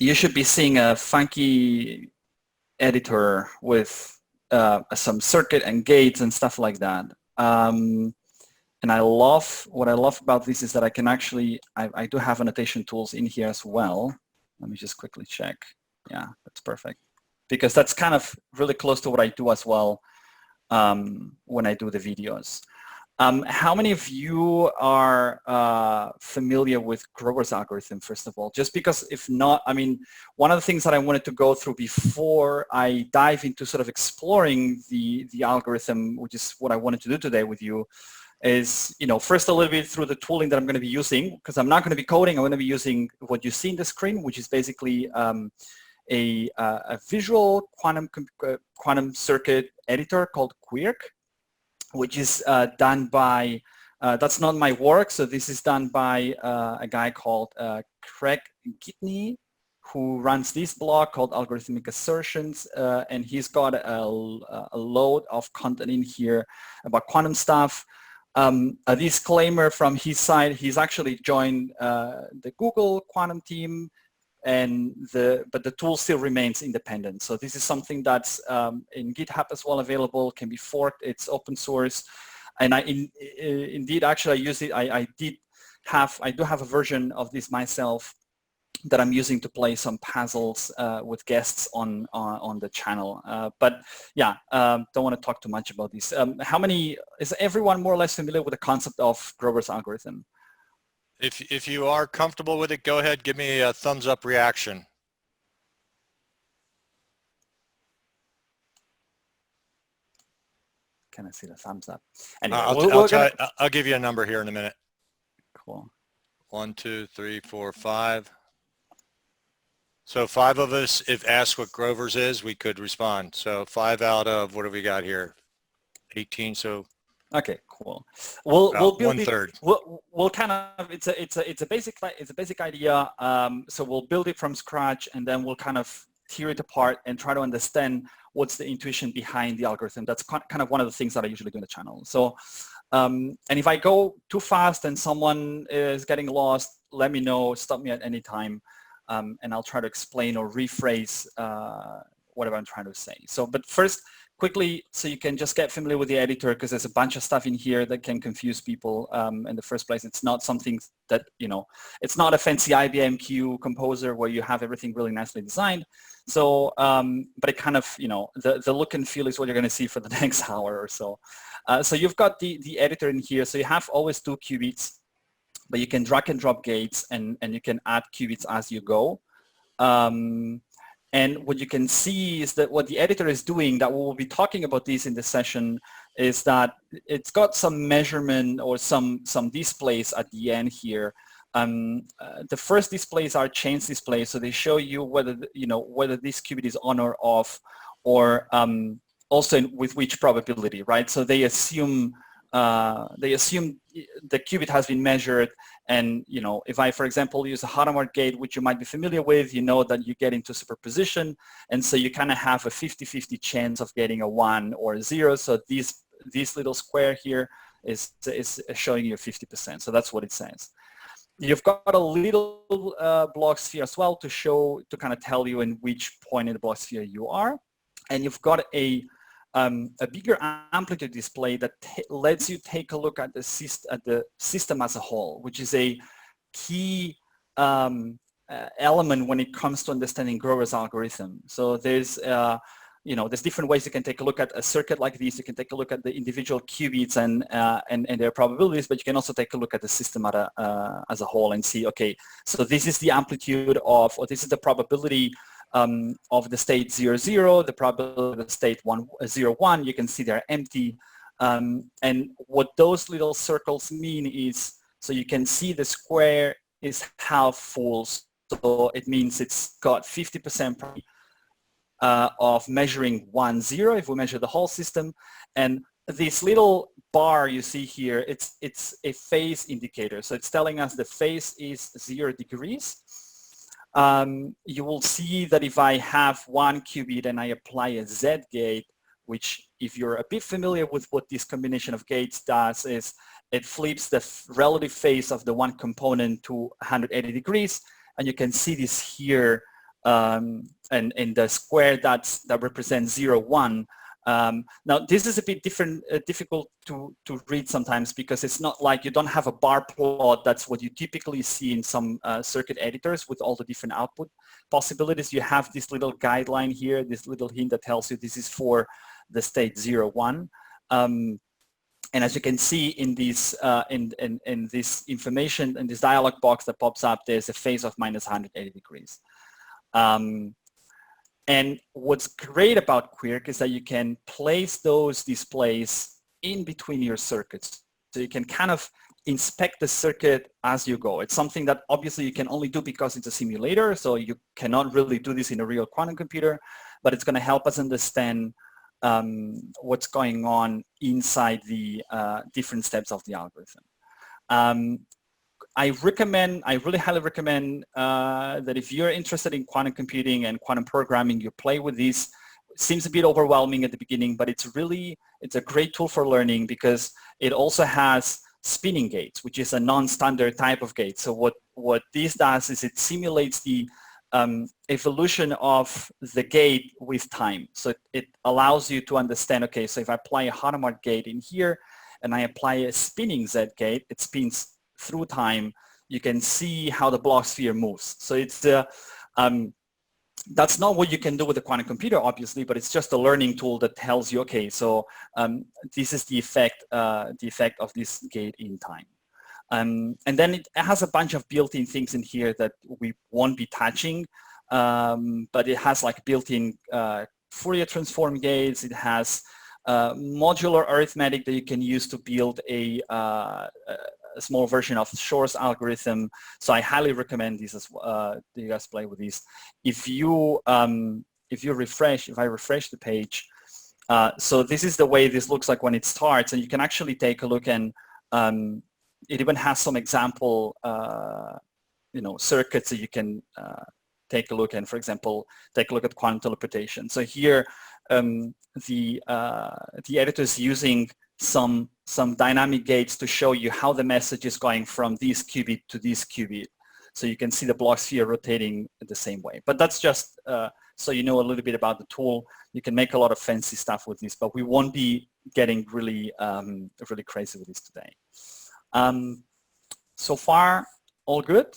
you should be seeing a funky editor with some circuit and gates and stuff like that. And what I love about this is that I can actually, I do have annotation tools in here as well. Let me just quickly check. Yeah, that's perfect. Because that's kind of really close to what I do as well when I do the videos. How many of you are familiar with Grover's algorithm, first of all? Just because if not, I mean, one of the things that I wanted to go through before I dive into sort of exploring the algorithm, which is what I wanted to do today with you, is, first a little bit through the tooling that I'm going to be using, because I'm not going to be coding. I'm going to be using what you see in the screen, which is basically a visual quantum circuit editor called Quirk, which is done by, that's not my work, so this is done by a guy called Craig Gitney, who runs this blog called Algorithmic Assertions, and he's got a load of content in here about quantum stuff. A disclaimer from his side, he's actually joined the Google quantum team, but the tool still remains independent. So this is something that's in GitHub as well available, can be forked, it's open source. And indeed, actually I use it, I do have a version of this myself that I'm using to play some puzzles with guests on the channel. But yeah, don't want to talk too much about this. Is everyone more or less familiar with the concept of Grover's algorithm? If you are comfortable with it, go ahead, give me a thumbs up reaction. Can I see the thumbs up? Anyway, I'll give you a number here in a minute. Cool. 1, 2, 3, 4, 5. So 5 of us, if asked what Grover's is, we could respond. So 5 out of, what have we got here? 18, so. Okay, cool. We'll build 1/3. We'll kind of, it's a basic idea. So we'll build it from scratch, and then we'll kind of tear it apart and try to understand what's the intuition behind the algorithm. That's kind of one of the things that I usually do in the channel. So, and if I go too fast and someone is getting lost, let me know, stop me at any time, and I'll try to explain or rephrase whatever I'm trying to say. So, but first, quickly, so you can just get familiar with the editor, because there's a bunch of stuff in here that can confuse people in the first place. It's not something that, it's not a fancy IBM Q composer where you have everything really nicely designed. So, but it kind of, the look and feel is what you're going to see for the next hour or so. So you've got the editor in here. So you have always 2 qubits, but you can drag and drop gates, and you can add qubits as you go. And what you can see is that what the editor is doing, that we'll be talking about this in this session, is that it's got some measurement or some displays at the end here. The first displays are change displays, so they show you whether whether this qubit is on or off, or also with which probability, right? So they assume the qubit has been measured, and if I, for example, use a Hadamard gate, which you might be familiar with, you know that you get into superposition, and so you kind of have a 50-50 chance of getting a 1 or a 0. So this little square here is showing you 50%. So that's what it says. You've got a little block sphere as well to kind of tell you in which point in the block sphere you are, and you've got a bigger amplitude display that lets you take a look at the system as a whole, which is a key element when it comes to understanding Grover's algorithm. So there's there's different ways you can take a look at a circuit like this. You can take a look at the individual qubits and their probabilities, but you can also take a look at the system as a whole and see, okay, so this is the amplitude of, or this is the probability of the state 0, 0, the probability of the state 1, 0, 1. You can see they're empty. And what those little circles mean is, so you can see the square is half full. So it means it's got 50% of measuring 1, 0 if we measure the whole system. And this little bar you see here, it's a phase indicator. So it's telling us the phase is 0 degrees. You will see that if I have 1 qubit and I apply a Z gate, which if you're a bit familiar with what this combination of gates does, is it flips the relative phase of the one component to 180 degrees. And you can see this here and in the square that represents 0, 1. Now this is a bit different, difficult to read sometimes, because it's not like you don't have a bar plot. That's what you typically see in some circuit editors with all the different output possibilities. You have this little guideline here, this little hint that tells you this is for the state 0, 1. And as you can see in this information, in this dialog box that pops up, there's a phase of minus 180 degrees. And what's great about Quirk is that you can place those displays in between your circuits. So you can kind of inspect the circuit as you go. It's something that obviously you can only do because it's a simulator, so you cannot really do this in a real quantum computer, but it's going to help us understand what's going on inside the different steps of the algorithm. I really highly recommend that if you're interested in quantum computing and quantum programming, you play with this. It seems a bit overwhelming at the beginning, but it's a great tool for learning, because it also has spinning gates, which is a non-standard type of gate. So what this does is it simulates the evolution of the gate with time. So it allows you to understand, okay, so if I apply a Hadamard gate in here and I apply a spinning Z gate, it spins through time. You can see how the block sphere moves. So it's that's not what you can do with a quantum computer, obviously, but it's just a learning tool that tells you, okay, so this is the effect of this gate in time. And then it has a bunch of built-in things in here that we won't be touching, but it has like built-in Fourier transform gates. It has modular arithmetic that you can use to build a small version of Shor's algorithm. So I highly recommend this as well. You guys play with this. If I refresh the page, so this is the way this looks like when it starts, and you can actually take a look, and it even has some example, circuits that you can take a look, and for example, take a look at quantum teleportation. So here, the editor is using some dynamic gates to show you how the message is going from this qubit to this qubit. So you can see the block sphere rotating the same way. But that's just so you know a little bit about the tool. You can make a lot of fancy stuff with this, but we won't be getting really crazy with this today. So far, all good.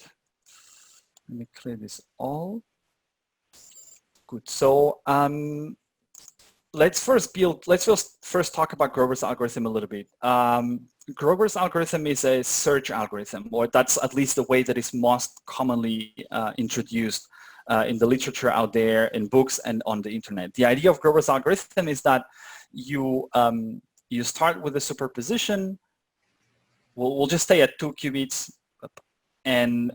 Let me clear this all. Good. So let's first talk about Grover's algorithm a little bit. Grover's algorithm is a search algorithm, or that's at least the way that is most commonly introduced in the literature out there, in books and on the internet. The idea of Grover's algorithm is that you start with a superposition. We'll just stay at 2 qubits, and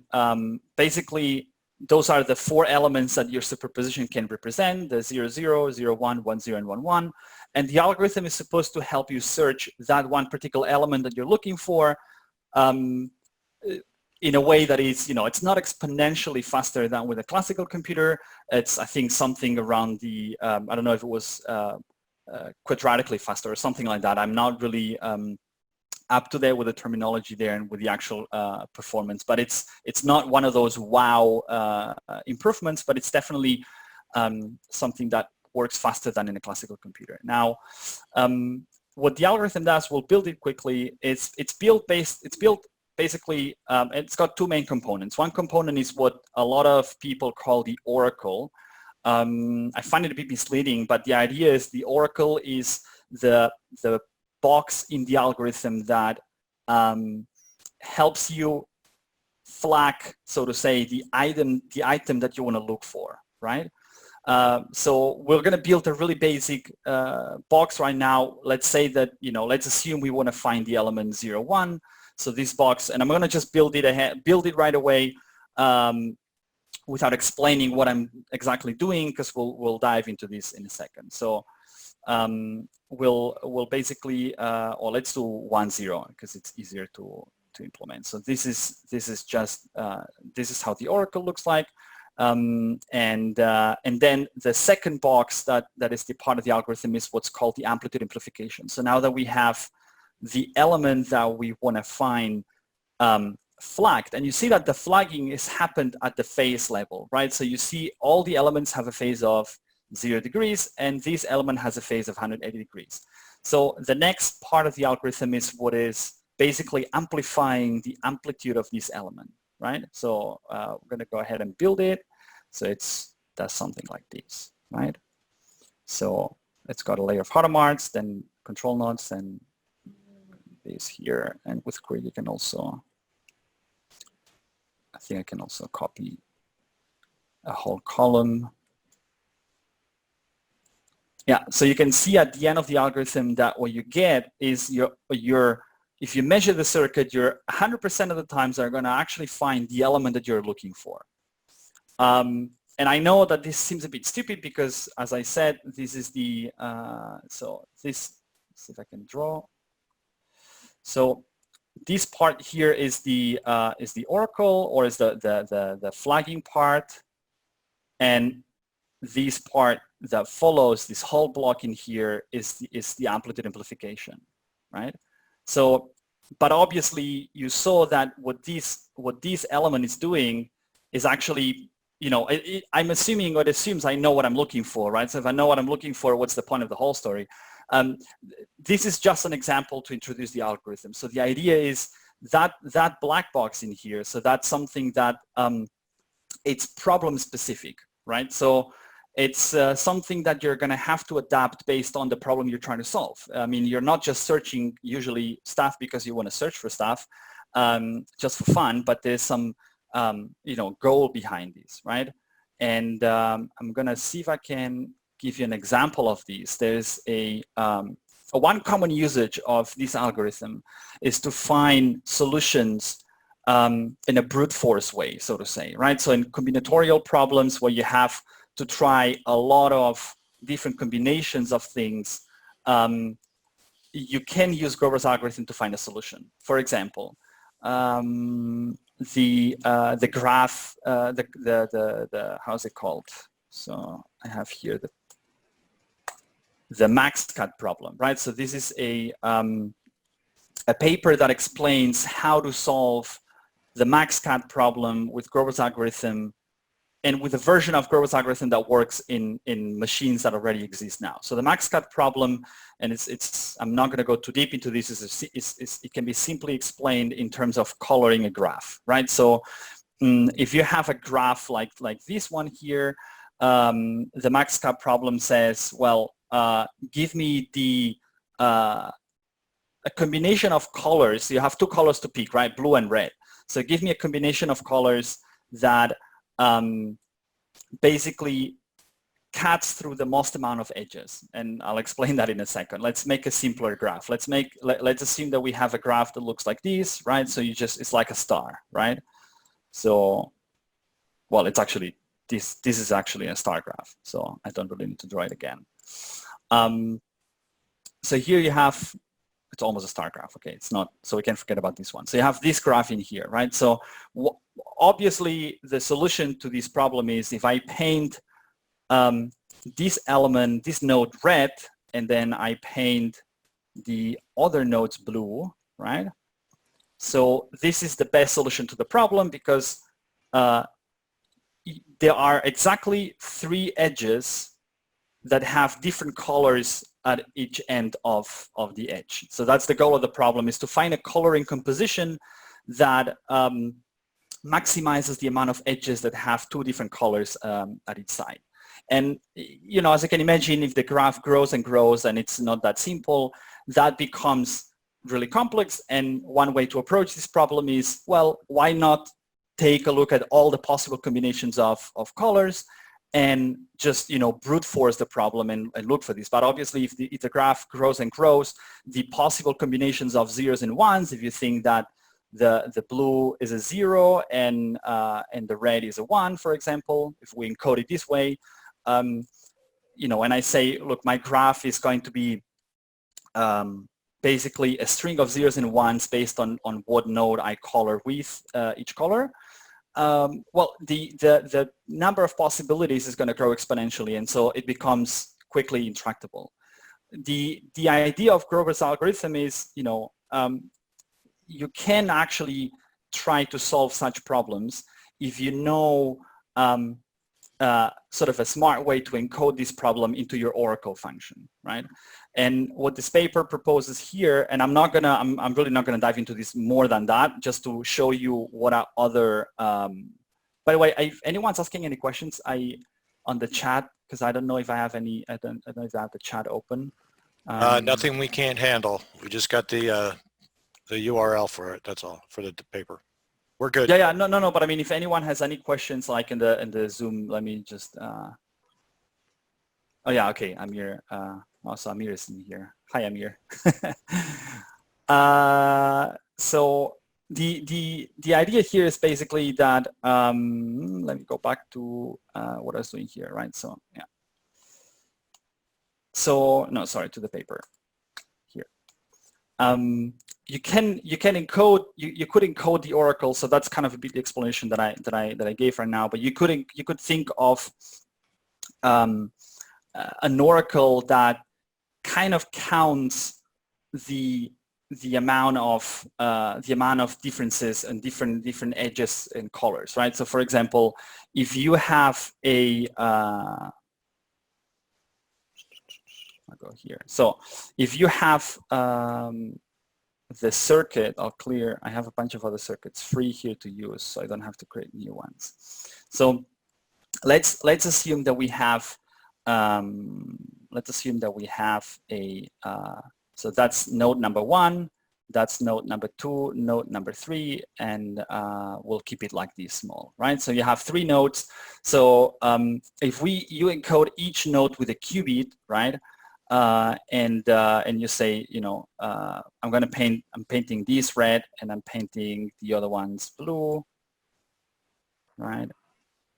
basically those are the 4 elements that your superposition can represent: the 0, 0, 0, 1, 1, 0, and 1, 1. And the algorithm is supposed to help you search that one particular element that you're looking for in a way that is, it's not exponentially faster than with a classical computer. It's, I think, something around the, I don't know if it was quadratically faster or something like that. I'm not really up to date with the terminology there and with the actual performance, but it's not one of those wow improvements, but it's definitely something that works faster than in a classical computer. Now, what the algorithm does, we'll build it quickly. It's built basically, it's got 2 main components. One component is what a lot of people call the oracle. I find it a bit misleading, but the idea is the oracle is the box in the algorithm that helps you flag, so to say, the item that you want to look for, right? So we're going to build a really basic box right now. Let's say that, let's assume we want to find the element 0, 1. So this box, and I'm going to just build it right away without explaining what I'm exactly doing, because we'll dive into this in a second. So we'll basically, or let's do 1, 0, because it's easier to implement. So this is just this is how the oracle looks like. And then the second box that is the part of the algorithm is what's called the amplitude amplification. So now that we have the element that we want to find flagged, and you see that the flagging is happened at the phase level, right? So you see all the elements have a phase of 0 degrees, and this element has a phase of 180 degrees. So the next part of the algorithm is what is basically amplifying the amplitude of this element, right? So we're going to go ahead and build it. So does something like this, right? So it's got a layer of watermarks, then control nodes, and this here. And with grid, you can also, I think I can also copy a whole column. Yeah, so you can see at the end of the algorithm that what you get is if you measure the circuit, you're 100% of the times are going to actually find the element that you're looking for. And I know that this seems a bit stupid because, as I said, this is the, so this, let's see if I can draw. So this part here is the oracle, or is the flagging part, and this part that follows this whole block in here is the amplitude amplification, right? So, but obviously you saw that what this element is doing is actually, you know, I'm assuming, or it assumes I know what I'm looking for, right? So if I know what I'm looking for, what's the point of the whole story? This is just an example to introduce the algorithm. So the idea is that black box in here, so that's something that it's problem specific, right? So it's something that you're going to have to adapt based on the problem you're trying to solve. I mean, you're not just searching usually stuff because you want to search for stuff just for fun, but there's some you know, goal behind this, right? And I'm going to see if I can give you an example of these. There's one common usage of this algorithm is to find solutions in a brute force way, so to say, right? So in combinatorial problems where you have to try a lot of different combinations of things, you can use Grover's algorithm to find a solution. For example, the graph, how's it called? So I have here the max cut problem, right? So this is a paper that explains how to solve the max cut problem with Grover's algorithm, and with a version of Grover's algorithm that works in machines that already exist now. So the max cut problem, and I'm not going to go too deep into this, it can be simply explained in terms of coloring a graph, right? So if you have a graph like this one here, the max cut problem says, well, give me a combination of colors. You have two colors to pick, right? Blue and red. So give me a combination of colors that basically cuts through the most amount of edges, and I'll explain that in a second. Let's make a simpler graph. Let's assume that we have a graph that looks like this, right? So it's like a star, right? So, well, it's actually this is actually a star graph, so I don't really need to draw it again. So here you have, it's almost a star graph. Okay, it's not, so we can forget about this one. So you have this graph in here, right? So obviously the solution to this problem is if I paint this element, this node red, and then I paint the other nodes blue, right? So this is the best solution to the problem because there are exactly 3 edges that have different colors at each end of the edge. So that's the goal of the problem, is to find a coloring composition that maximizes the amount of edges that have 2 different colors at each side. And, you know, as you can imagine, if the graph grows and grows and it's not that simple, that becomes really complex. And one way to approach this problem is, well, why not take a look at all the possible combinations of colors and just, you know, brute force the problem and look for this. But obviously, if the graph grows and grows, the possible combinations of zeros and ones, if you think that the blue is a 0 and the red is a 1, for example, if we encode it this way, you know, and I say, look, my graph is going to be basically a string of zeros and ones based on what node I color with each color. Well, the number of possibilities is going to grow exponentially, and so it becomes quickly intractable. The idea of Grover's algorithm is, you know, you can actually try to solve such problems if you know sort of a smart way to encode this problem into your Oracle function, right? And what this paper proposes here, and I'm really not gonna dive into this more than that, just to show you what are other, by the way, if anyone's asking any questions, on the chat, because I don't know if I have any, I don't know if I have the chat open. Nothing we can't handle. We just got the URL for it. That's all, for the paper. We're good. Yeah, no. But I mean, if anyone has any questions, like in the Zoom, let me just. Oh yeah, okay. Amir. Also, Amir is in here. Hi, Amir. So the idea here is basically that. Let me go back to what I was doing here, right? So yeah. So no, sorry, to the paper here. You could encode the Oracle, so that's kind of a bit the explanation that I gave right now. But you could think of an Oracle that kind of counts the amount of differences and different edges and colors, right? So for example, if you have a I'll go here. So if you have the circuit, I'll clear. I have a bunch of other circuits free here to use, so I don't have to create new ones. So let's assume that we have a so that's node number 1, that's node number 2, node number 3, and we'll keep it like this small, right? So you have 3 nodes. So if you encode each node with a qubit, right? And you say, you know, I'm painting these red, and I'm painting the other ones blue, right?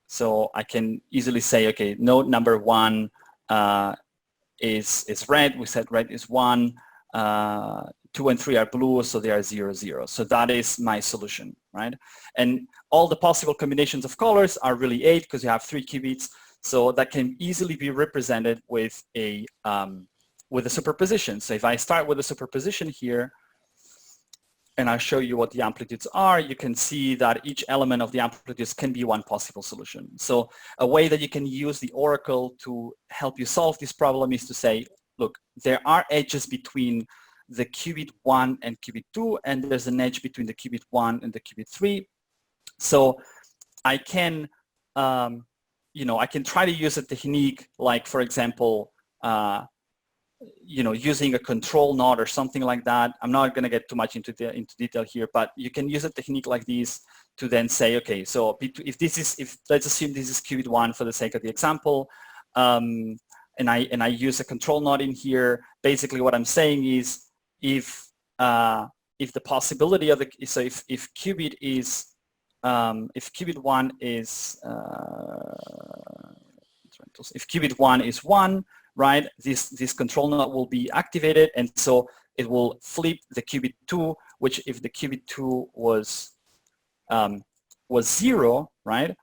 So I can easily say, okay, node number 1 is red. We said red is 1. 2 and 3 are blue, so they are 0, 0. So that is my solution, right? And all the possible combinations of colors are really 8 because you have 3 qubits. So that can easily be represented with a superposition. So if I start with a superposition here, and I'll show you what the amplitudes are, you can see that each element of the amplitudes can be one possible solution. So a way that you can use the Oracle to help you solve this problem is to say, look, there are edges between the qubit 1 and qubit 2, and there's an edge between the qubit 1 and the qubit 3. So I can, you know, I can try to use a technique like, for example, you know, using a control node or something like that. I'm not going to get too much into detail here, but you can use a technique like this to then say, okay, so if let's assume this is qubit 1 for the sake of the example, and I use a control node in here. Basically, what I'm saying is, if the possibility of if qubit 1 is if qubit 1 is 1, right, this control node will be activated, and so it will flip the qubit 2, which if the qubit 2 was 0, right,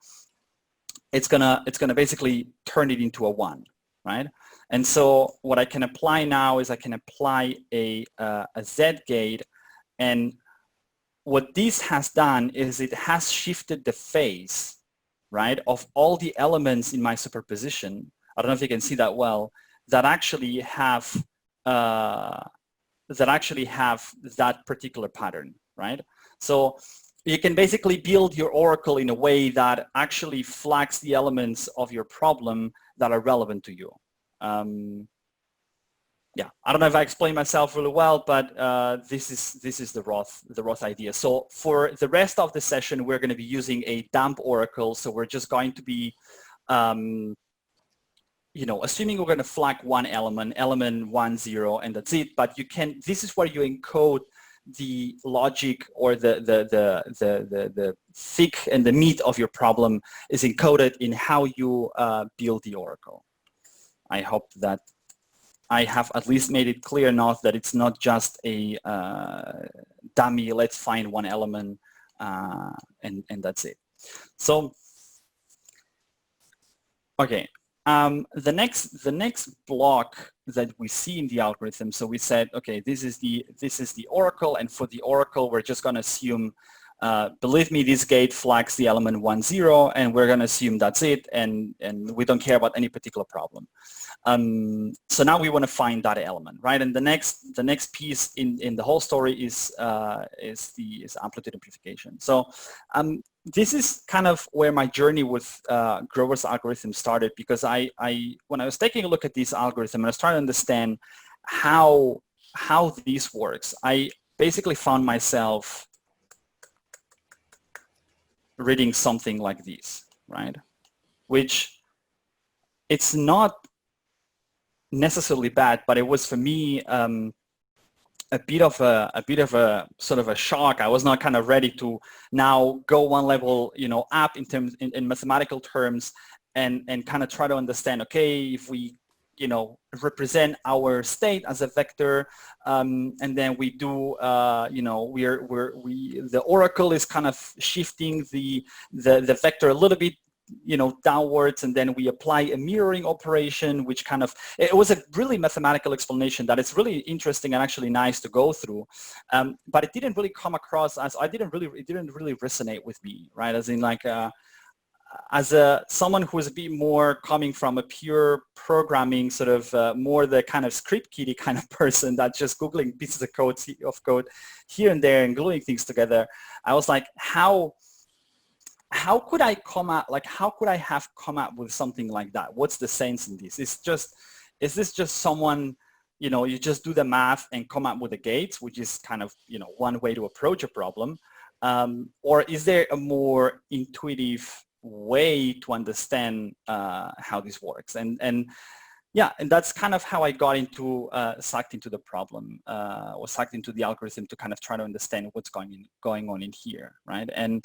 it's gonna basically turn it into a 1, right? And so what I can apply now is I can apply a Z gate, and what this has done is it has shifted the phase, right, of all the elements in my superposition. I don't know if you can see that well, that actually have that particular pattern, right? So you can basically build your Oracle in a way that actually flags the elements of your problem that are relevant to you. Yeah, I don't know if I explained myself really well, but this is the Roth idea. So for the rest of the session, we're going to be using a dump Oracle. So we're just going to be you know, assuming we're going to flag one element 1, 0, and that's it. But you can. This is where you encode the logic, or the thick and the meat of your problem is encoded in how you build the Oracle. I hope that I have at least made it clear enough that it's not just a dummy. Let's find one element and that's it. So okay. The next block that we see in the algorithm, so we said, okay, this is the Oracle, and for the Oracle, we're just going to assume believe me, this gate flags the element 1, 0, and we're going to assume that's it, and we don't care about any particular problem. So now we want to find that element, right? And the next piece in the whole story is amplitude amplification. So this is kind of where my journey with Grover's algorithm started, because when I was taking a look at this algorithm and I was trying to understand how this works, I basically found myself reading something like this, right? Which it's not necessarily bad, but it was for me a bit of a sort of a shock. I was not kind of ready to now go one level, up in mathematical terms, and kind of try to understand, okay, if we represent our state as a vector, and then we do, the oracle is kind of shifting the vector a little bit, downwards, and then we apply a mirroring operation, which kind of, it was a really mathematical explanation that is really interesting and actually nice to go through, but it didn't really come across as, it didn't really resonate with me, right? As in, like, as someone who is a bit more coming from a pure programming sort of more the kind of script kiddie kind of person that just Googling pieces of code here and there and gluing things together, I was like, how could I how could I have come up with something like that? What's the sense in this? Is this just someone, you just do the math and come up with the gates, which is kind of, one way to approach a problem, or is there a more intuitive way to understand how this works? And that's kind of how I got into sucked into the problem, or sucked into the algorithm to kind of try to understand what's going on in here, right? And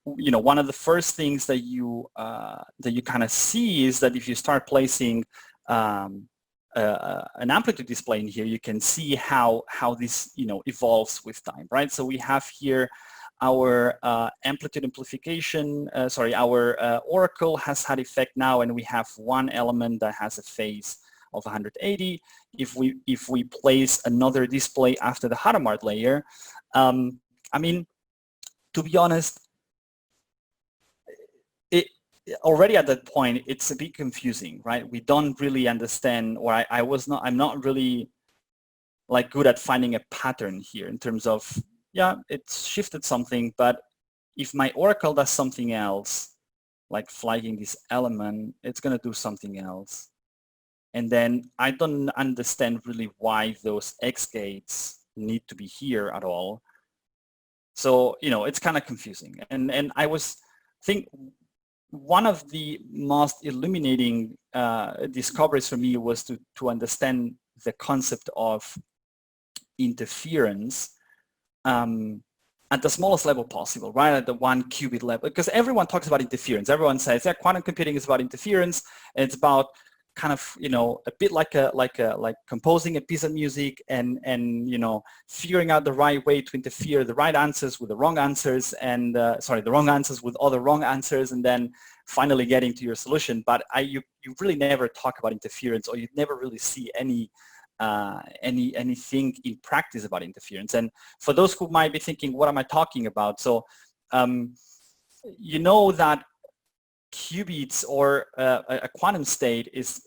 one of the first things that you kind of see is that if you start placing an amplitude display in here, you can see how this evolves with time, right? So we have here our amplitude amplification, our oracle has had effect now, and we have one element that has a phase of 180. If we place another display after the Hadamard layer, I mean, to be honest, already at that point, it's a bit confusing, right? We don't really understand, or I'm not really like good at finding a pattern here in terms of, yeah, it's shifted something, but if my oracle does something else, like flagging this element, it's going to do something else. And then I don't understand really why those X gates need to be here at all. So, it's kind of confusing. And I think one of the most illuminating discoveries for me was to understand the concept of interference at the smallest level possible, right? At the 1 qubit level, because everyone talks about interference. Everyone says, yeah, quantum computing is about interference. And it's about kind of, a bit like composing a piece of music and figuring out the right way to interfere the right answers with the wrong answers, and the wrong answers with other wrong answers, and then finally getting to your solution. But you really never talk about interference, or you never really see anything in practice about interference. And for those who might be thinking, what am I talking about? So that qubits, or a quantum state is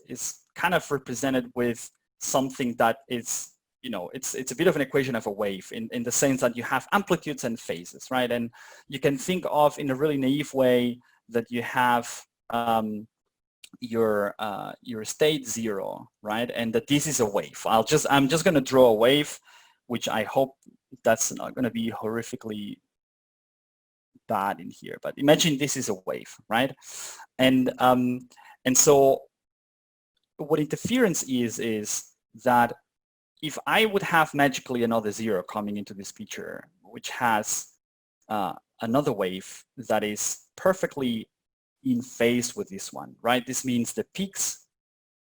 kind of represented with something that is, it's a bit of an equation of a wave in the sense that you have amplitudes and phases, right? And you can think of, in a really naive way, that you have your state 0, right? And that this is a wave. I'm just going to draw a wave, which I hope that's not going to be horrifically bad in here. But imagine this is a wave, right? And so what interference is that if I would have magically another 0 coming into this picture, which has another wave that is perfectly in phase with this one, right? This means the peaks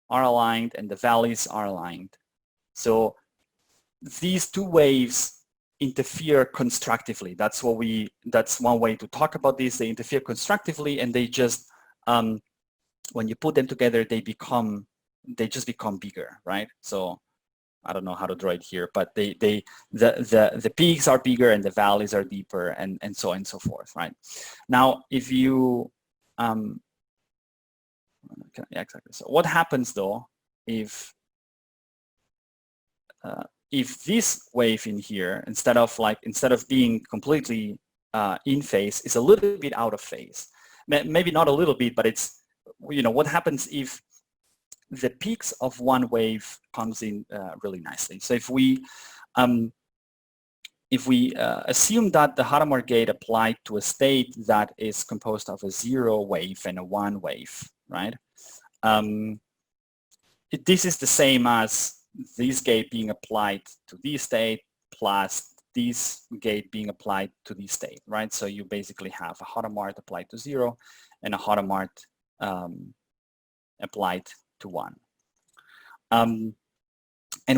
are aligned and the valleys are aligned. So these two waves interfere constructively. That's one way to talk about this. They interfere constructively, and they just, when you put them together, they just become bigger, right? So I don't know how to draw it here, but the peaks are bigger and the valleys are deeper, and so on and so forth, right? Now, if you, yeah, exactly. So what happens though if this wave in here, instead of being completely in phase, is a little bit out of phase? Maybe not a little bit, but it's, what happens if the peaks of one wave comes in really nicely? So if we assume that the Hadamard gate applied to a state that is composed of a 0 wave and a 1 wave, right? This is the same as this gate being applied to this state plus this gate being applied to this state, right? So you basically have a Hadamard applied to 0 and a Hadamard applied to 1. And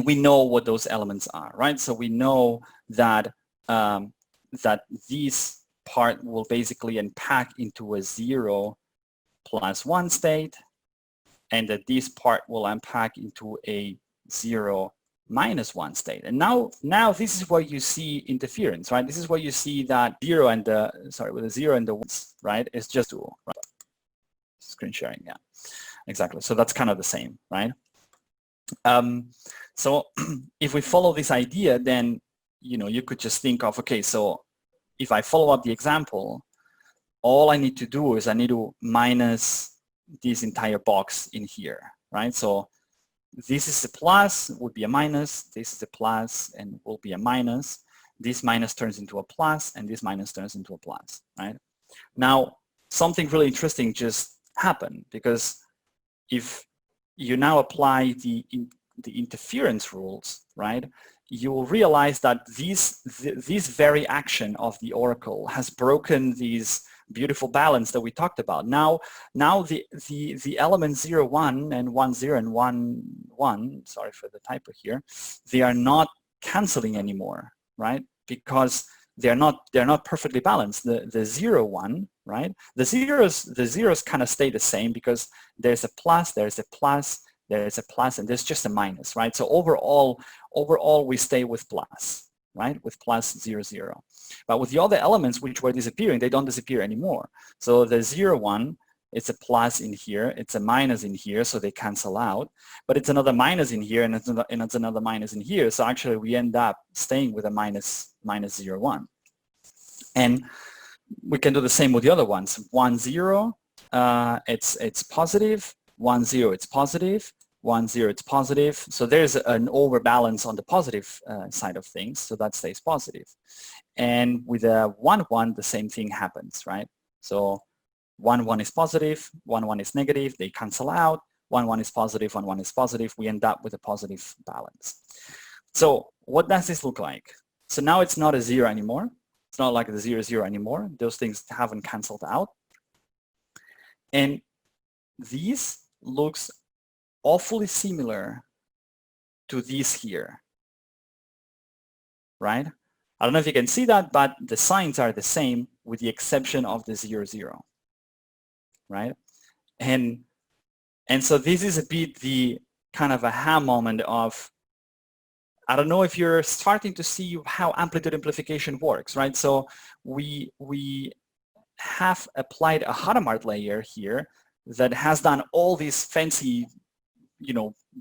we know what those elements are, right? So we know that that this part will basically unpack into a 0 plus 1 state, and that this part will unpack into a 0 minus 1 state. And now this is where you see interference, right? This is where you see that 0 and the, with the 0 and the 1s, right? It's just 2, right? Screen sharing, yeah, exactly. So that's kind of the same, right? So if we follow this idea, then, you could just think of, okay, so if I follow up the example, all I need to do is I need to minus this entire box in here, right? So this is a plus, would be a minus, this is a plus and will be a minus, this minus turns into a plus, and this minus turns into a plus, right? Now, something really interesting just happened, because if you now apply the interference rules, right, you will realize that this very action of the oracle has broken these beautiful balance that we talked about. Now the elements 0, 1 and 1, 0 and 1, 1, sorry for the typo here, they are not canceling anymore, right? Because they're not perfectly balanced. The 0, 1, right? The zeros kind of stay the same, because there's a plus, there's a plus, there's a plus, and there's just a minus, right? So overall we stay with plus, right? With plus 0, 0. But with the other elements which were disappearing, they don't disappear anymore. So the 0, 1, it's a plus in here, it's a minus in here, so they cancel out. But it's another minus in here, and it's another minus in here. So actually we end up staying with a minus 0, 1. And we can do the same with the other ones. 1, 0, it's positive. 1, 0, it's positive. 1, 0, it's positive. So there's an overbalance on the positive side of things, so that stays positive. And with a 1, 1, the same thing happens, right? So 1, 1 is positive, 1, 1 is negative, they cancel out. 1, 1 is positive, 1, 1 is positive. We end up with a positive balance. So what does this look like? So now it's not a 0 anymore. It's not like the 0, 0 anymore. Those things haven't canceled out. And these looks awfully similar to this here, right? I don't know if you can see that, but the signs are the same with the exception of the 0, 0, right? And so this is a bit the kind of aha moment of, I don't know if you're starting to see how amplitude amplification works, right? So we have applied a Hadamard layer here that has done all this fancy,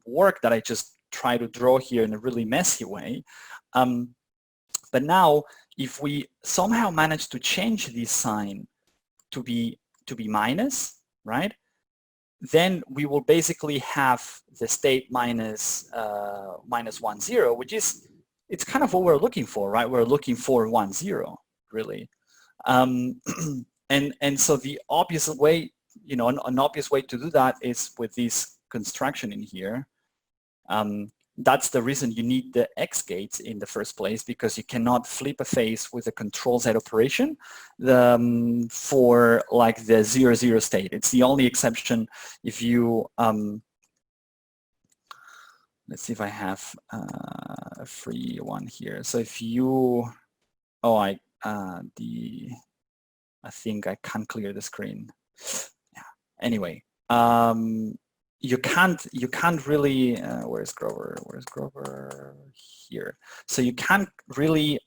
work that I just try to draw here in a really messy way. But now, if we somehow manage to change this sign to be minus, right? Then we will basically have the state minus 1, 0, which is, it's kind of what we're looking for, right? We're looking for 1, 0, really. And so the obvious way, an obvious way to do that is with this construction in here. That's the reason you need the X gates in the first place, because you cannot flip a phase with a control Z operation for like the 0, 0 state. It's the only exception if you, let's see if I have a free one here. So if you, I think I can't clear the screen. Yeah. Anyway, you can't really where's Grover here, so you can't really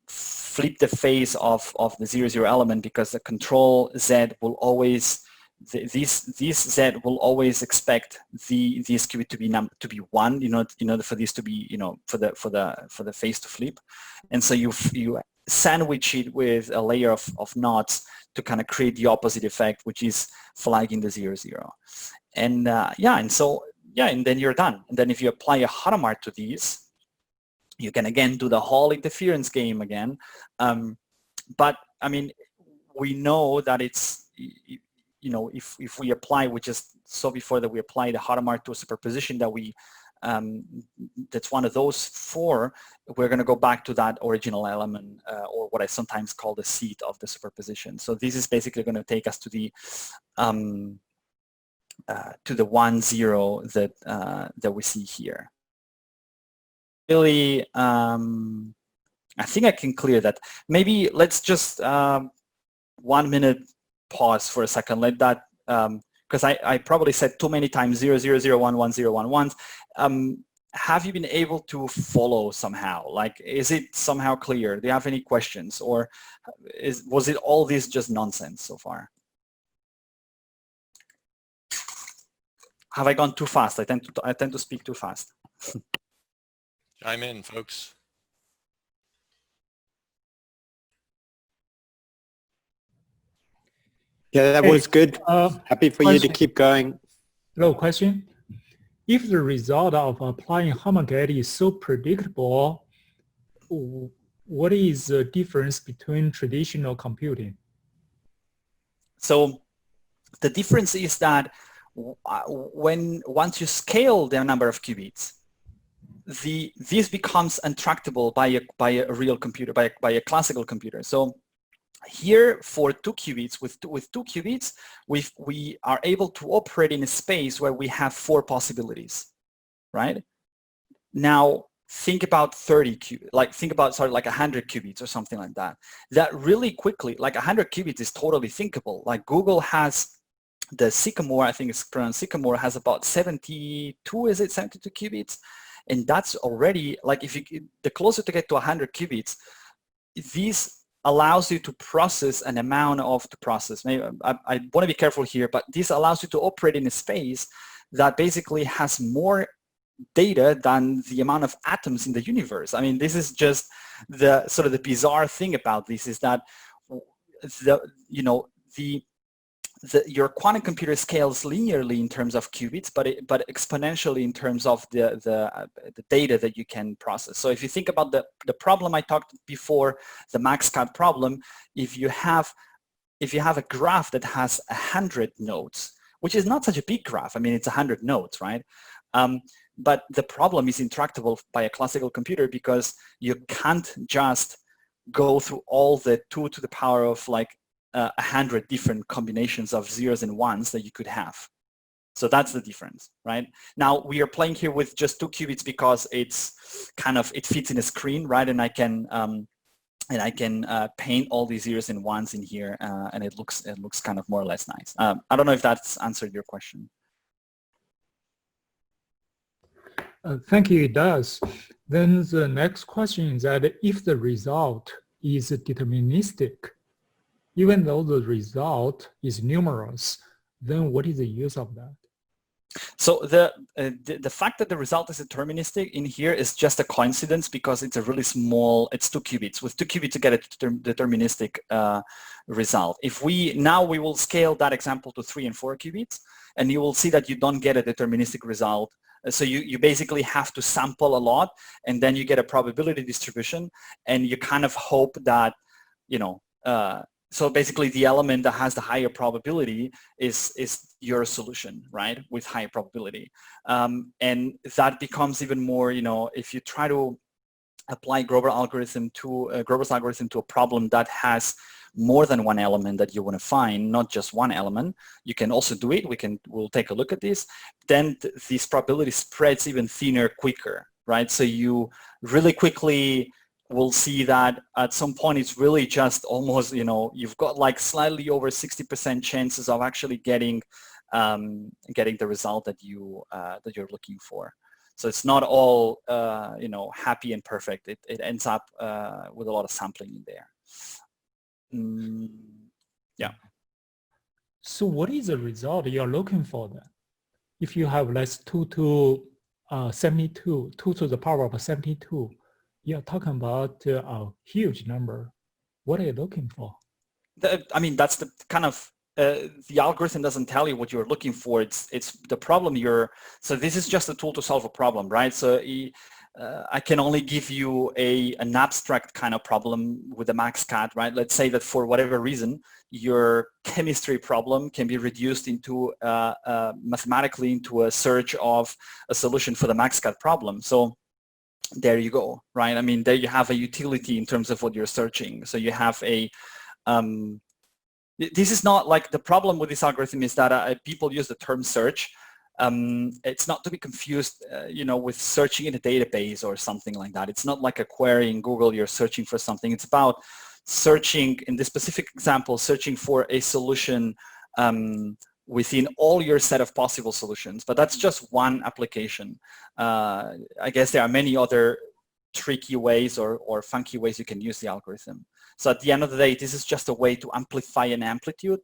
flip the face of the 0, 0 element, because the control Z will always this Z will always expect this qubit to be 1 in order for this to be for the face to flip, and so you sandwich it with a layer of knots to kind of create the opposite effect, which is flagging the 0, 0. And and then you're done. And then if you apply a Hadamard to these, you can again do the whole interference game again. But I mean, we know that it's, if we apply, we just saw before that we apply the Hadamard to a superposition that we, that's one of those 4, we're going to go back to that original element, or what I sometimes call the seat of the superposition. So this is basically going to take us to the 1, 0 that we see here. Really, I think I can clear that. Maybe let's just 1 minute pause for a second. Let that, because I probably said too many times 0, 0, 0, 1, 1, 0, 1, 1. Have you been able to follow somehow? Like, is it somehow clear? Do you have any questions, or was it all this just nonsense so far? Have I gone too fast? I tend to speak too fast. I'm in, folks. Yeah, that was good. Happy for you to keep going. Hello, question. If the result of applying Hammergate is so predictable, what is the difference between traditional computing? So the difference is that once you scale the number of qubits, this becomes untractable by a real computer, by a classical computer. So here, for 2 qubits, with two qubits, we are able to operate in a space where we have 4 possibilities, right? Now, think about 30 qubits, like 100 qubits or something like that. That really quickly, like 100 qubits is totally thinkable. Like Google has the Sycamore, I think it's pronounced Sycamore, has about 72, is it 72 qubits? And that's already, like, the closer to get to 100 qubits, these allows you to process an amount of the process. Maybe I want to be careful here, but this allows you to operate in a space that basically has more data than the amount of atoms in the universe. I mean, this is just the sort of the bizarre thing about this, is that your quantum computer scales linearly in terms of qubits, but exponentially in terms of the data that you can process. So if you think about the problem I talked before, the max cut problem, if you have a graph that has 100 nodes, which is not such a big graph. I mean, it's 100 nodes, right? But the problem is intractable by a classical computer, because you can't just go through all the 2 to the power of like 100 different combinations of zeros and ones that you could have. So that's the difference, right? Now we are playing here with just 2 qubits because it's kind of, it fits in a screen, right? And I can paint all these zeros and ones in here, and it looks kind of more or less nice. I don't know if that's answered your question. Thank you, it does. Then the next question is that if the result is deterministic, even though the result is numerous, then what is the use of that? So the fact that the result is deterministic in here is just a coincidence, because it's a really small, it's 2 qubits. With 2 qubits to get a deterministic result. If we will scale that example to 3 and 4 qubits, and you will see that you don't get a deterministic result. So you basically have to sample a lot, and then you get a probability distribution, and you kind of hope that, so basically the element that has the higher probability is your solution, right, with high probability. And that becomes even more, if you try to apply Grover's algorithm to a problem that has more than one element that you want to find, not just one element, you can also do it. We'll take a look at this. Then this probability spreads even thinner quicker, right? So you really quickly will see that at some point it's really just almost, you've got like slightly over 60% chances of actually getting getting the result that you're looking for. So it's not all happy and perfect. It ends up with a lot of sampling in there. Yeah. So what is the result you're looking for then? If you have less 2 to 72, 2 to the power of 72, you're talking about a huge number. What are you looking for? I mean, that's the kind of, the algorithm doesn't tell you what you're looking for. It's the problem so this is just a tool to solve a problem, right? So I can only give you an abstract kind of problem with a max cat, right? Let's say that for whatever reason, your chemistry problem can be reduced into mathematically into a search of a solution for the max cat problem. So there you go, right? I mean, there you have a utility in terms of what you're searching. So you have a this is not like, the problem with this algorithm is that people use the term search. It's not to be confused, with searching in a database or something like that. It's not like a query in Google, you're searching for something. It's about searching, in this specific example, searching for a solution within all your set of possible solutions. But that's just one application. I guess there are many other tricky ways or funky ways you can use the algorithm. So at the end of the day, this is just a way to amplify an amplitude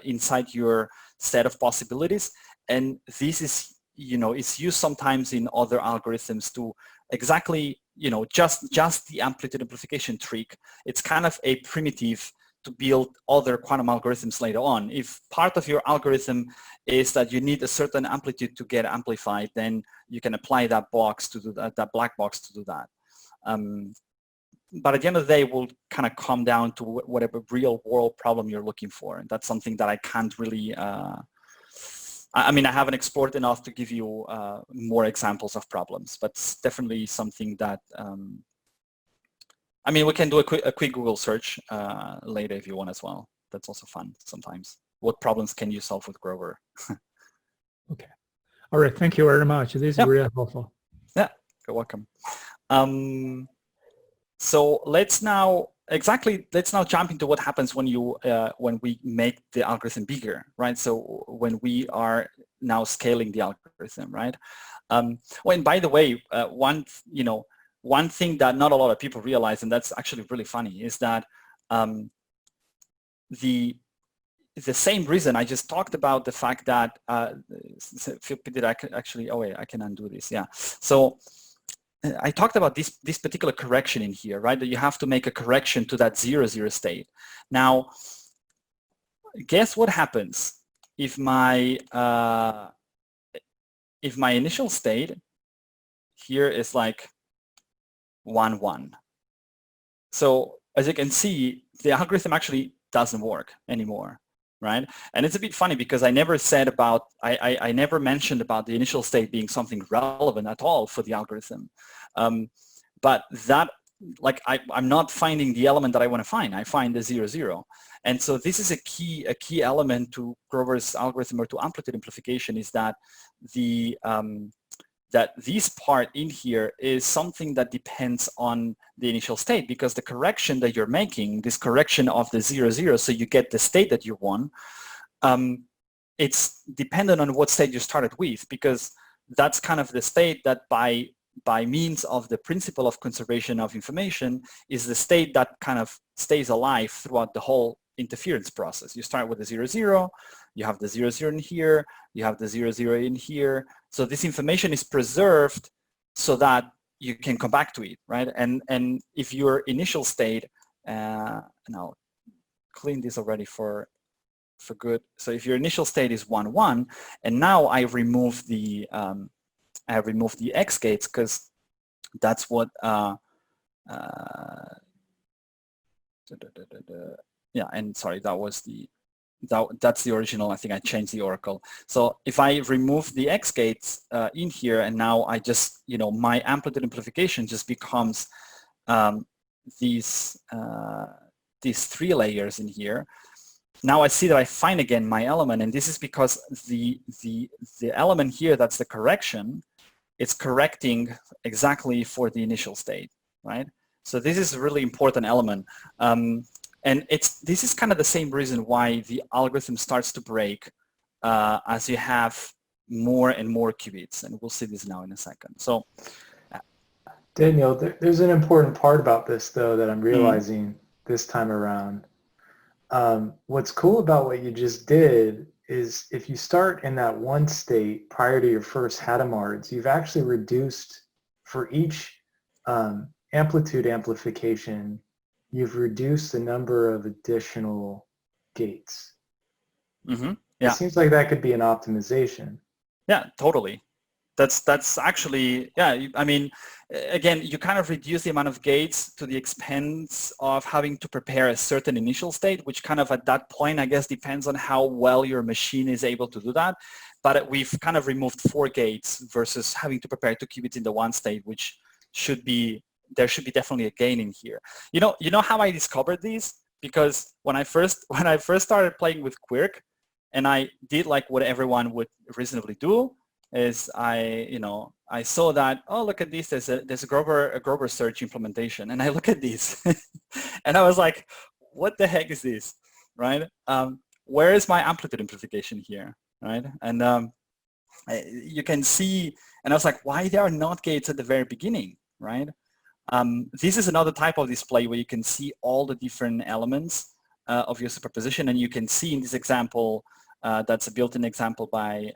inside your set of possibilities. And this is, it's used sometimes in other algorithms to exactly, just the amplitude amplification trick. It's kind of a primitive to build other quantum algorithms later on. If part of your algorithm is that you need a certain amplitude to get amplified, then you can apply that box to do that black box to do that. But at the end of the day, we'll kind of come down to whatever real world problem you're looking for. And that's something that I can't really, I mean, I haven't explored enough to give you more examples of problems, but it's definitely something that, I mean, we can do a quick Google search later if you want as well. That's also fun sometimes. What problems can you solve with Grover? Okay. All right. Thank you very much. This is really helpful. Yeah, you're welcome. So let's now jump into what happens when we make the algorithm bigger, right? So when we are now scaling the algorithm, right? Well, and by the way, one thing that not a lot of people realize, and that's actually really funny, is that the same reason I just talked about the fact that I can undo this, yeah. So I talked about this particular correction in here, right? That you have to make a correction to that 0, 0 state. Now, guess what happens if my initial state here is like 1, 1. So as you can see, the algorithm actually doesn't work anymore, right? And it's a bit funny because I never said about, I never mentioned about the initial state being something relevant at all for the algorithm. But that, like, I'm not finding the element that I want to find. I find the 0, 0. And so this is a key element to Grover's algorithm or to amplitude amplification, is that that this part in here is something that depends on the initial state, because the correction that you're making, this correction of the 0, 0, so you get the state that you want, it's dependent on what state you started with, because that's kind of the state that by means of the principle of conservation of information is the state that kind of stays alive throughout the whole interference process. You start with the 0, 0, you have the 0, 0 in here, you have the 0, 0 in here. So this information is preserved so that you can come back to it, right? And if your initial state, and I'll clean this already for good. So if your initial state is 1, 1, and now I remove the X gates, because that's what yeah, and sorry, that's the original. I think I changed the oracle. So if I remove the X gates in here, and now I just, my amplitude amplification just becomes these 3 layers in here. Now I see that I find again my element, and this is because the element here, that's the correction, it's correcting exactly for the initial state, right? So this is a really important element. And this is kind of the same reason why the algorithm starts to break as you have more and more qubits, and we'll see this now in a second. So, Daniel, there's an important part about this, though, that I'm realizing this time around. What's cool about what you just did is if you start in that one state prior to your first Hadamard's, you've actually reduced for each amplitude amplification, you've reduced the number of additional gates. yeah, It seems like that could be an optimization. yeah, totally. That's actually, yeah, I mean, again, you kind of reduce the amount of gates to the expense of having to prepare a certain initial state, which kind of at that point, I guess, depends on how well your machine is able to do that. But we've kind of removed 4 gates versus having to prepare 2 qubits in the one state, which should be, there should be definitely a gain in here. You know how I discovered these? Because when I first started playing with Quirk, and I did like what everyone would reasonably do, is I saw that, oh, look at this, there's a Grover search implementation, and I look at this and I was like, what the heck is this, right? Where is my amplitude amplification here, right? And you can see, and I was like, why there are not gates at the very beginning, right? This is another type of display where you can see all the different elements of your superposition, and you can see in this example, that's a built-in example by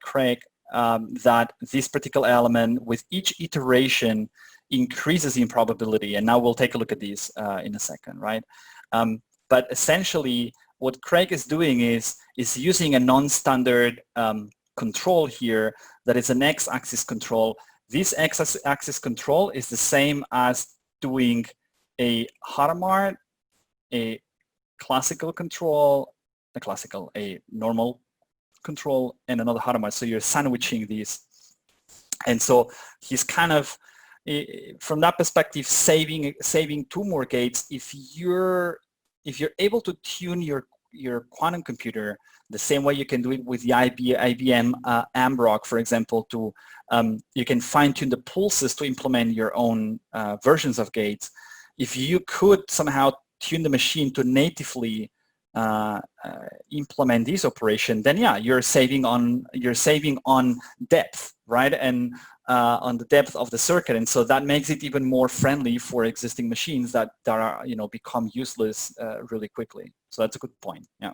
Craig, that this particular element with each iteration increases in probability. And now we'll take a look at these in a second, right? But essentially what Craig is doing is using a non-standard control here that is an x-axis control. This x-axis control is the same as doing a Hadamard, a classical control, a normal control, and another Hadamard. So you're sandwiching these. And so he's kind of, from that perspective, saving 2 more gates. If you're able to tune your quantum computer the same way you can do it with the IBM Ambrock, for example, to you can fine-tune the pulses to implement your own versions of gates. If you could somehow tune the machine to natively implement this operation, then yeah, you're saving on depth, right? And on the depth of the circuit, and so that makes it even more friendly for existing machines that are become useless really quickly. So that's a good point. Yeah,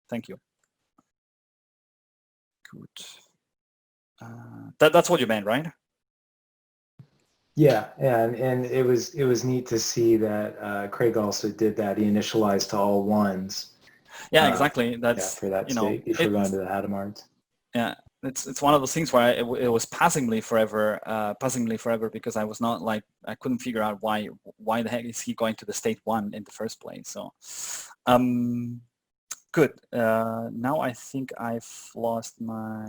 thank you. Good. That's what you meant, right? Yeah, and it was neat to see that Craig also did that. He initialized to all ones. Yeah, exactly. That's for that state before going to the Hadamards. Yeah, it's one of those things where it was passing me forever because I was not like, I couldn't figure out why the heck is he going to the state 1 in the first place. So good. Now I think I've lost my,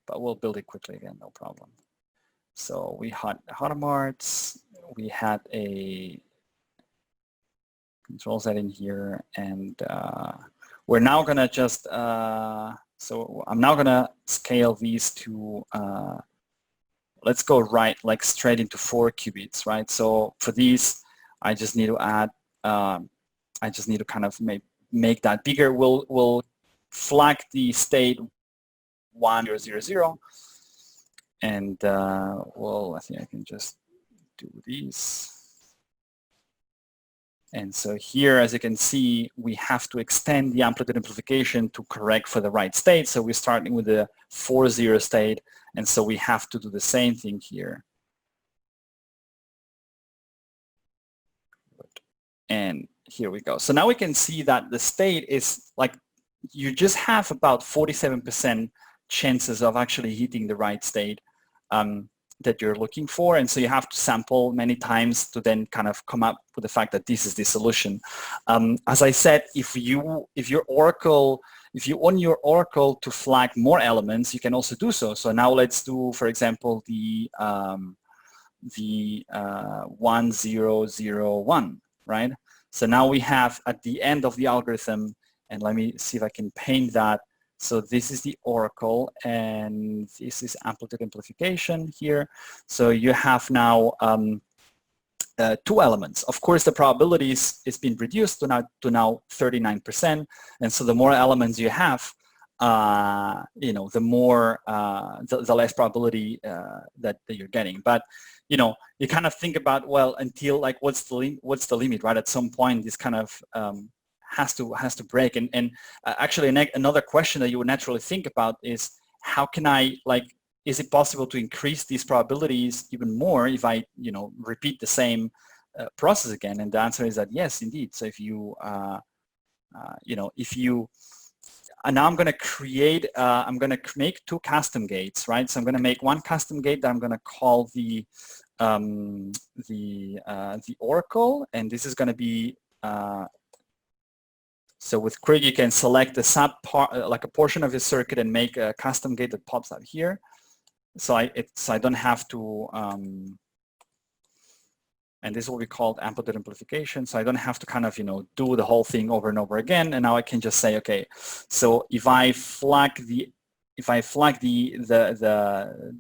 but we'll build it quickly again, no problem. So we had Hadamards, we had a control set in here, and we're now gonna just, so I'm now gonna scale these to, let's go like straight into 4 qubits, right? So for these, I just need to add, I just need to kind of make that bigger. We'll flag the state 1000, and well, I think I can just do these. And so here, as you can see, we have to extend the amplitude amplification to correct for the right state. So we're starting with the 40 state, and so we have to do the same thing here. And here we go. So now we can see that the state is like, you just have about 47% chances of actually hitting the right state that you're looking for, and so you have to sample many times to then kind of come up with the fact that this is the solution. As I said, if you want your oracle to flag more elements, you can also do so. So now let's do, for example, the 1001, right? So now we have at the end of the algorithm, and let me see if I can paint that. So this is the oracle, and this is amplitude amplification here. So you have now 2 elements. Of course, the probability is been reduced to now 39%, and so the more elements you have, the more the less probability that you're getting. But you kind of think about, well, until like what's the limit, right? At some point, this kind of has to break. And actually, another question that you would naturally think about is, how can I, like, is it possible to increase these probabilities even more if I repeat the same process again? And the answer is that yes, indeed. So if you and now I'm going to create, I'm going to make 2 custom gates, right? So I'm going to make one custom gate that I'm going to call the oracle, and this is going to be, so with Craig, you can select the like a portion of your circuit and make a custom gate that pops out here. So I don't have to, and this will be called Amplitude Amplification. So I don't have to kind of, do the whole thing over and over again. And now I can just say, okay, so if I flag the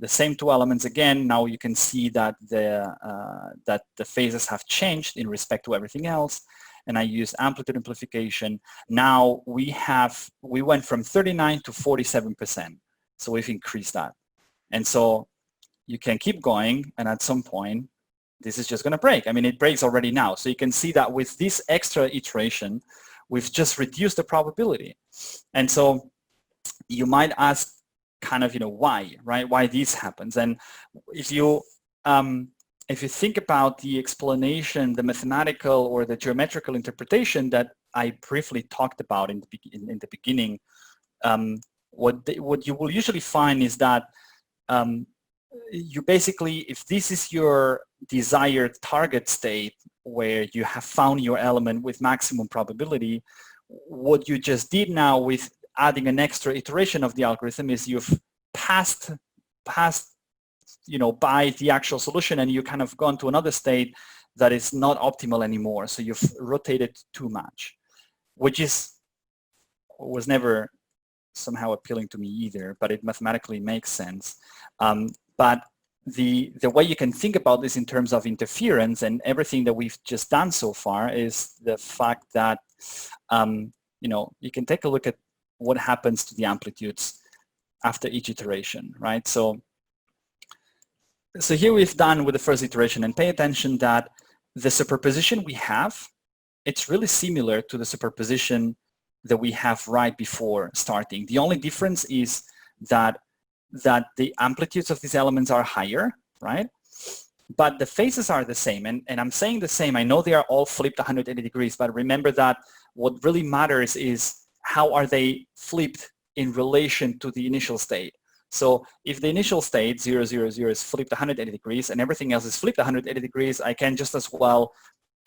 same 2 elements again, now you can see that the phases have changed in respect to everything else. And I use Amplitude Amplification. Now we went from 39 to 47%. So we've increased that. And so you can keep going, and at some point, this is just going to break. I mean, it breaks already now. So you can see that with this extra iteration, we've just reduced the probability. And so you might ask kind of, why, right? Why this happens. And if you think about the explanation, the mathematical or the geometrical interpretation that I briefly talked about in the beginning, what you will usually find is that you basically, if this is your desired target state where you have found your element with maximum probability, what you just did now with adding an extra iteration of the algorithm is you've passed by the actual solution, and you kind of gone to another state that is not optimal anymore. So you've rotated too much, which was never somehow appealing to me either, but it mathematically makes sense. But the way you can think about this in terms of interference and everything that we've just done so far is the fact that you can take a look at what happens to the amplitudes after each iteration, right? So here we've done with the first iteration, and pay attention that the superposition we have, it's really similar to the superposition that we have right before starting. The only difference is that the amplitudes of these elements are higher, right? But the phases are the same, and I'm saying the same. I know they are all flipped 180 degrees, but remember that what really matters is how are they flipped in relation to the initial state. So if the initial state 0, 0, 0 is flipped 180 degrees and everything else is flipped 180 degrees, I can just as well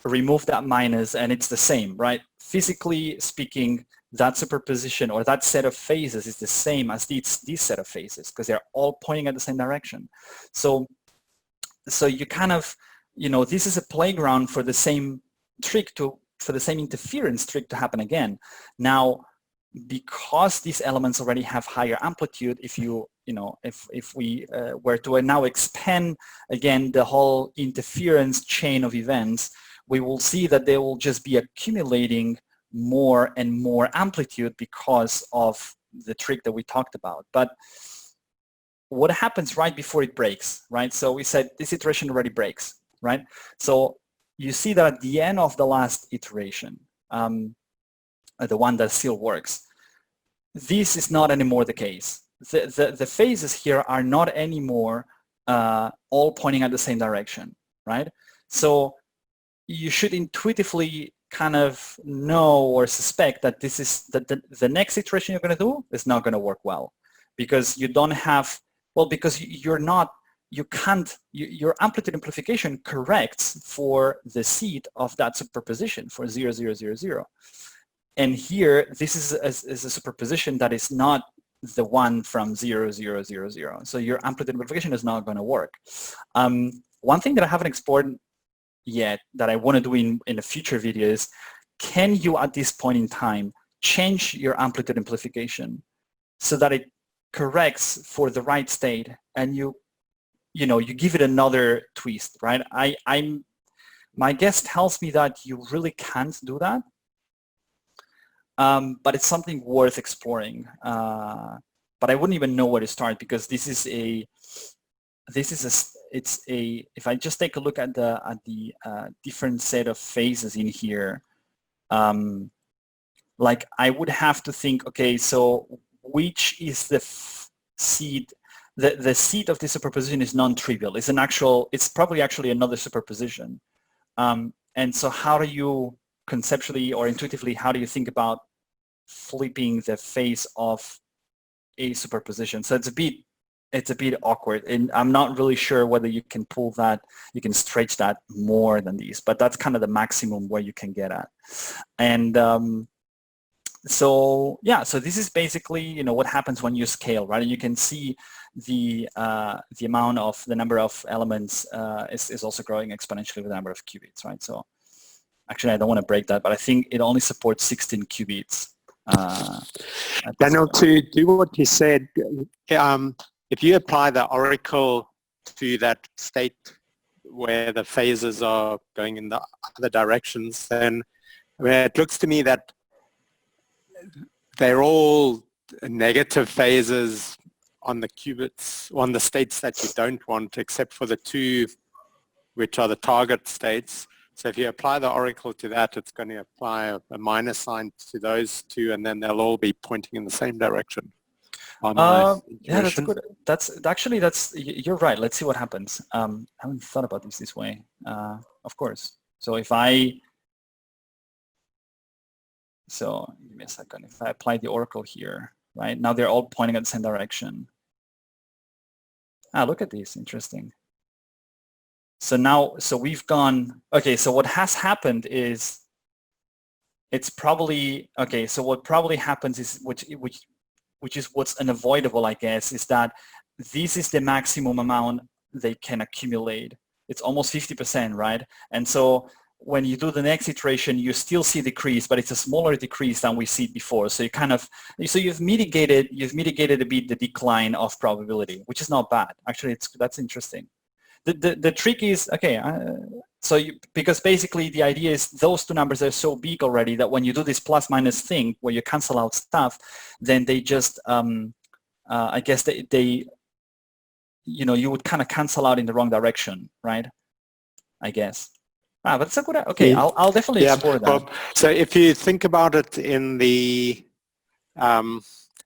remove that minus and it's the same, right? Physically speaking, that superposition or that set of phases is the same as this set of phases because they're all pointing at the same direction. So you kind of, this is a playground for the same trick for the same interference trick to happen again. Now, because these elements already have higher amplitude, if we were to now expand again the whole interference chain of events, we will see that they will just be accumulating more and more amplitude because of the trick that we talked about. But what happens right before it breaks, right? So we said this iteration already breaks, right? So you see that at the end of the last iteration, the one that still works, this is not anymore the case. The phases here are not anymore all pointing at the same direction, right? So you should intuitively kind of know or suspect that this is the next iteration you're going to do is not going to work well because you don't have, because your amplitude amplification corrects for the seed of that superposition for 0, 0, 0, 0. And here, this is a superposition that is not the one from 0, 0, 0, 0. So your amplitude amplification is not going to work. One thing that I haven't explored yet that I want to do in a future video is, can you at this point in time change your amplitude amplification so that it corrects for the right state and you give it another twist, right? my guess tells me that you really can't do that. But it's something worth exploring. But I wouldn't even know where to start, because if I just take a look at the different set of phases in here, like I would have to think, okay, so which is the seed? The seed of the superposition is non-trivial. It's probably actually another superposition. And so how do you conceptually or intuitively, how do you think about flipping the face of a superposition? So it's a bit awkward, and I'm not really sure whether you can pull that, you can stretch that more than these, but that's kind of the maximum where you can get at. And so yeah, so this is basically what happens when you scale, right? And you can see the amount of the number of elements is also growing exponentially with the number of qubits, right? So actually, I don't want to break that, but I think it only supports 16 qubits. Daniel, to do what you said, if you apply the oracle to that state where the phases are going in the other directions, then it looks to me that they're all negative phases on the qubits, on the states that you don't want, except for the two which are the target states. So if you apply the oracle to that, it's going to apply a minus sign to those two, and then they'll all be pointing in the same direction. Yeah, that's good. You're right. Let's see what happens. I haven't thought about this way. Of course. So give me a second. If I apply the oracle here, right now they're all pointing at the same direction. Look at this. Interesting. So we've gone, okay, so what has happened is it's probably, okay, so what probably happens is, which is what's unavoidable, I guess, is that this is the maximum amount they can accumulate. It's almost 50%, right? And so when you do the next iteration, you still see decrease, but it's a smaller decrease than we see before. So you've mitigated a bit the decline of probability, which is not bad. Actually, that's interesting. The trick is, okay, because basically the idea is those two numbers are so big already that when you do this plus minus thing where you cancel out stuff, then they just, I guess you would kind of cancel out in the wrong direction, right? I guess. But it's a good, okay, I'll definitely explore that. Well, so if you think about it in the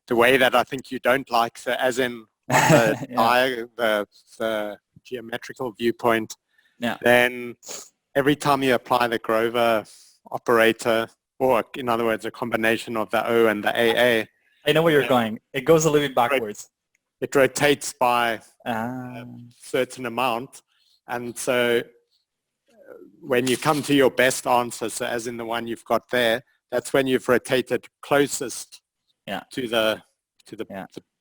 way that I think you don't like, so as in the geometrical viewpoint, then every time you apply the Grover operator, or in other words, a combination of the O and the AA. I know where you're going. It goes a little bit backwards. It rotates by a certain amount. And so when you come to your best answer, so as in the one you've got there, that's when you've rotated closest to the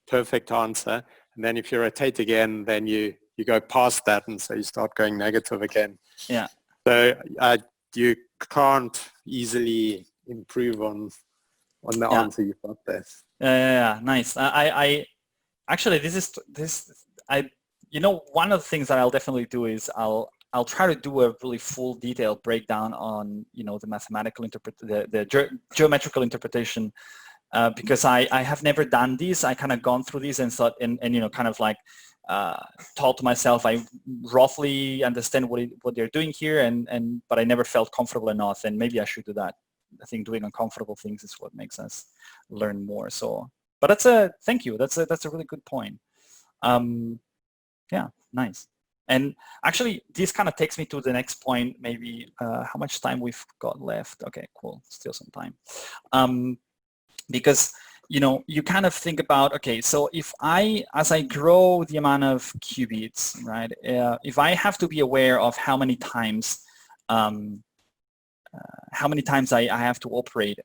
perfect answer. And then if you rotate again, then you go past that, and so you start going negative again. Yeah. So you can't easily improve on the answer you've got there. Yeah, nice. I actually, one of the things that I'll definitely do is I'll try to do a really full detailed breakdown on the mathematical the geometrical interpretation. Because I have never done this. I kind of gone through this and thought, and kind of like thought to myself, I roughly understand what they're doing here, but I never felt comfortable enough, and maybe I should do that. I think doing uncomfortable things is what makes us learn more. So, but thank you. That's a really good point. Yeah, nice. And actually, this kind of takes me to the next point. Maybe how much time we've got left? Okay, cool. Still some time. Because you kind of think about, okay, so as I grow the amount of qubits, right? If I have to be aware of how many times I have to operate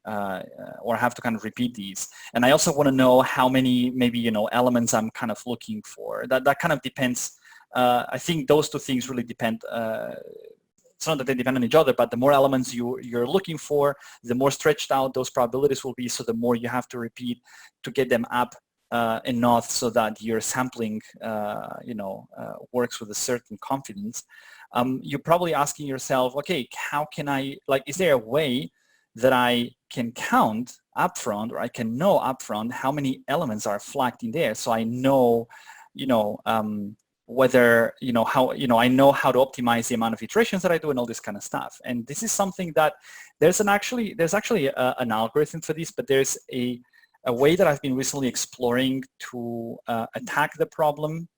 or have to kind of repeat these, and I also want to know how many maybe elements I'm kind of looking for. That kind of depends. I think those two things really depend. It's not that they depend on each other, but the more elements you're looking for, the more stretched out those probabilities will be, so the more you have to repeat to get them up enough so that your sampling works with a certain confidence. you're probably asking yourself, okay, how can I, like, is there a way that I can count upfront, or I can know upfront how many elements are flagged in there, so I know, whether, I know how to optimize the amount of iterations that I do and all this kind of stuff. And this is something that there's actually an algorithm for this, but there's a way that I've been recently exploring to attack the problem,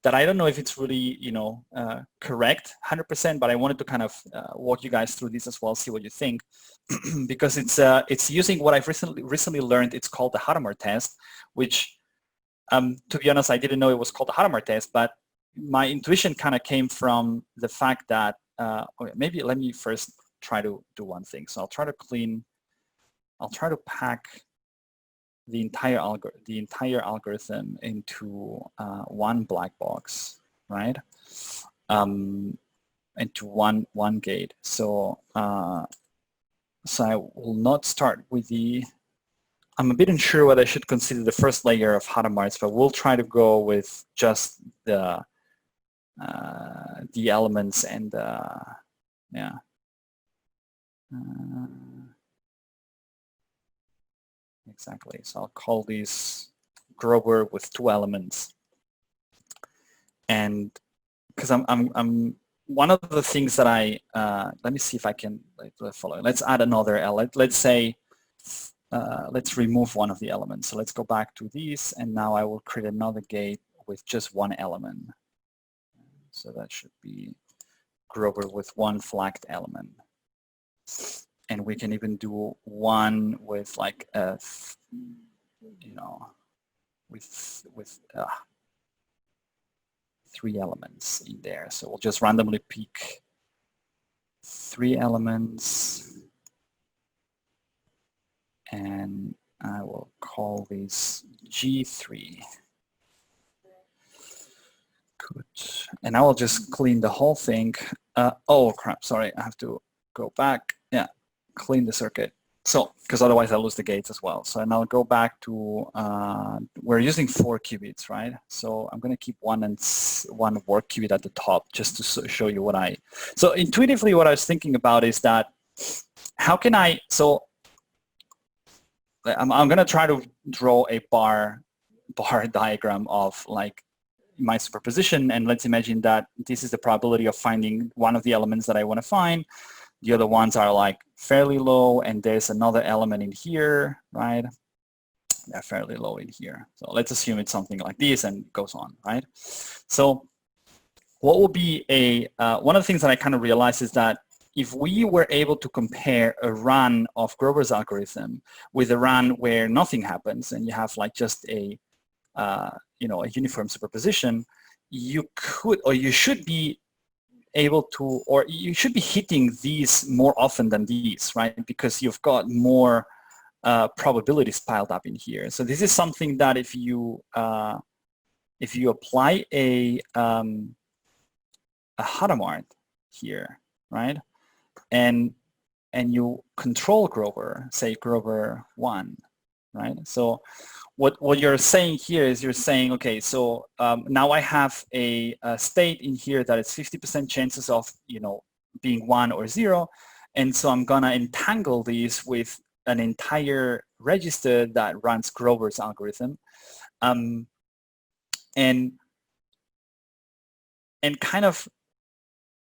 that I don't know if it's really, correct 100%, but I wanted to kind of walk you guys through this as well, see what you think, because it's using what I've recently learned. It's called the Hadamard test, which, to be honest, I didn't know it was called the Hadamard test, but my intuition kind of came from the fact that, okay, maybe let me first try to do one thing. So I'll try to pack the entire algorithm into one black box, right? Into one gate. So so I will not start with the. I'm a bit unsure whether I should consider the first layer of Hadamards, but we'll try to go with just the elements and yeah. Exactly. So I'll call these Grover with 2 elements, and because I'm one of the things that I let me see if I can follow. Let's add another element. Let's say let's remove one of the elements. So let's go back to these, and now I will create another gate with just 1 element. So that should be Grover with 1 flagged element. And we can even do one with like a, with 3 elements in there. So we'll just randomly pick 3 elements, and I will call these G3. Good. And I will just clean the whole thing. Oh crap! Sorry, I have to go back. Yeah. Clean the circuit, so because otherwise I'll lose the gates as well. So now I'll go back to we're using 4 qubits, right? So I'm going to keep one work qubit at the top just to show you what I. So intuitively, what I was thinking about is that how can I? So I'm going to try to draw a bar diagram of like my superposition, and let's imagine that this is the probability of finding one of the elements that I want to find. The other ones are like fairly low, and there's another element in here, right? They're fairly low in here. So let's assume it's something like this and it goes on, right? So what would be one of the things that I kind of realized is that if we were able to compare a run of Grover's algorithm with a run where nothing happens and you have like just a uniform superposition, you could, or you should be able to, or you should be hitting these more often than these, right? Because you've got more probabilities piled up in here. So this is something that if you apply a Hadamard here, right, and you control Grover, say Grover 1, right? So what you're saying here is you're saying, okay, so now I have a state in here that is 50% chances of, being 1 or 0. And so I'm going to entangle these with an entire register that runs Grover's algorithm. And kind of,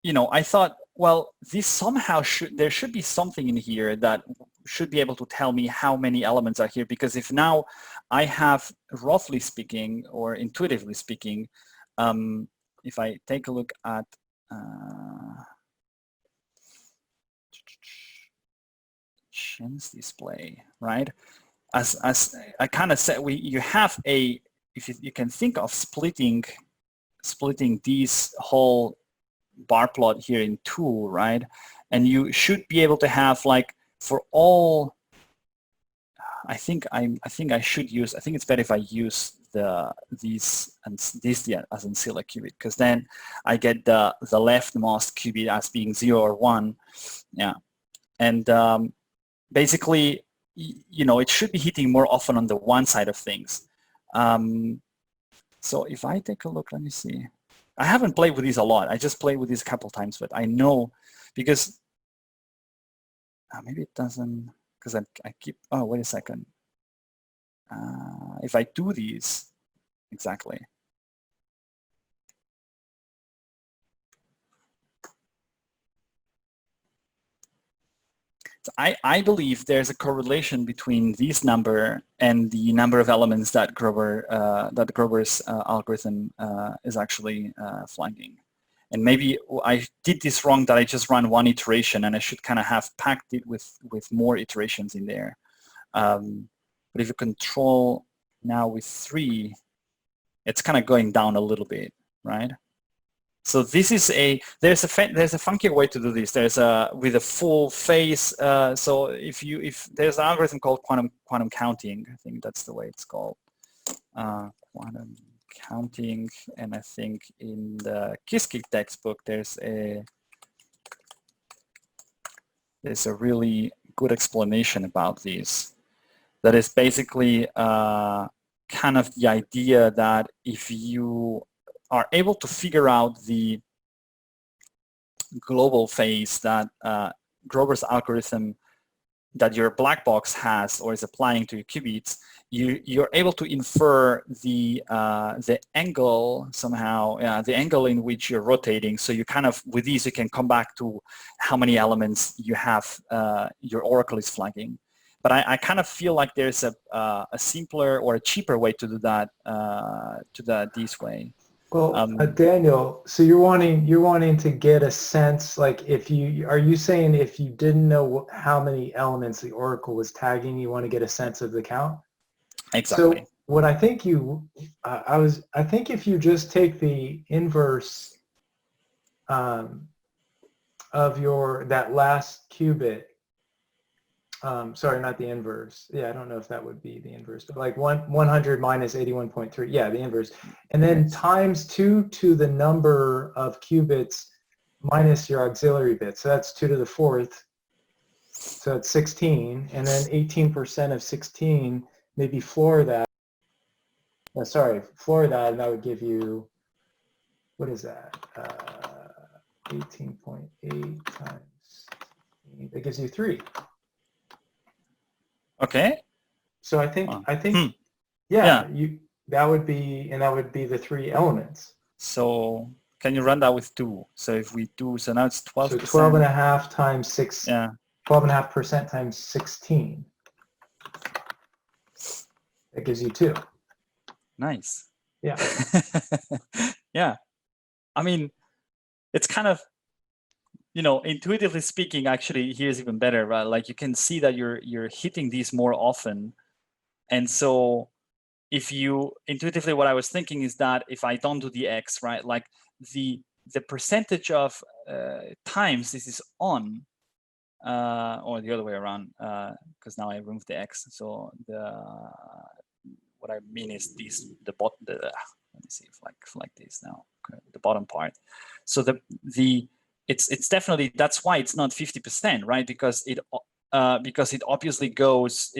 I thought, well, this somehow there should be something in here that should be able to tell me how many elements are here, because if now I have, roughly speaking or intuitively speaking, if I take a look at chance display, right? As I kind of said, you have a, if you can think of splitting these whole bar plot here in 2, right? And you should be able to have like for all. I think I should use. I think it's better if I use these as ancilla qubit, because then I get the leftmost qubit as being 0 or 1. Yeah, and basically, it should be hitting more often on the one side of things. So if I take a look, let me see. I haven't played with these a lot. I just played with these a couple times, but I know because maybe it doesn't, because I keep, oh, wait a second. If I do these, exactly. So I believe there's a correlation between this number and the number of elements that Grover's algorithm is actually flagging. And maybe I did this wrong, that I just ran one iteration, and I should kind of have packed it with more iterations in there. But if you control now with 3, it's kind of going down a little bit, right? So this is there's a funkier way to do this. There's with a full phase. So if there's an algorithm called quantum counting, I think that's the way it's called, quantum counting. And I think in the Qiskit textbook there's a really good explanation about this. That is basically kind of the idea that if you are able to figure out the global phase that Grover's algorithm that your black box has or is applying to your qubits, you're able to infer the angle somehow, the angle in which you're rotating. So you kind of, with these, you can come back to how many elements you have, your oracle is flagging. But I kind of feel like there's a simpler or a cheaper way to do that, this way. Well, Daniel, so you're wanting to get a sense, like are you saying if you didn't know how many elements the oracle was tagging, you want to get a sense of the count? Exactly. So what I think I think if you just take the inverse of that last qubit, sorry, not the inverse. Yeah, I don't know if that would be the inverse, but like 100 minus 81.3. Yeah, the inverse. And then times 2 to the number of qubits minus your auxiliary bit. So that's 2 to the 4th. So it's 16. And then 18% of 16, maybe floor that. Floor that, and that would give you, what is that? 18.8 times 16. That gives you 3. Okay. So I think yeah, that would be the 3 elements. So can you run that with 2? So if we do, so now it's 12%. So 12.5 times 6. Yeah. 12.5% times 16. That gives you 2. Nice. Yeah. Yeah. I mean, it's kind of, intuitively speaking, actually, here's even better, right? Like you can see that you're hitting these more often. And so if you intuitively, what I was thinking is that if I don't do the X, right, like the percentage of times this is on, or the other way around, because now I removed the X. So what I mean is let me see if like this now, okay, the bottom part. So it's definitely, that's why it's not 50%, right? Because it obviously goes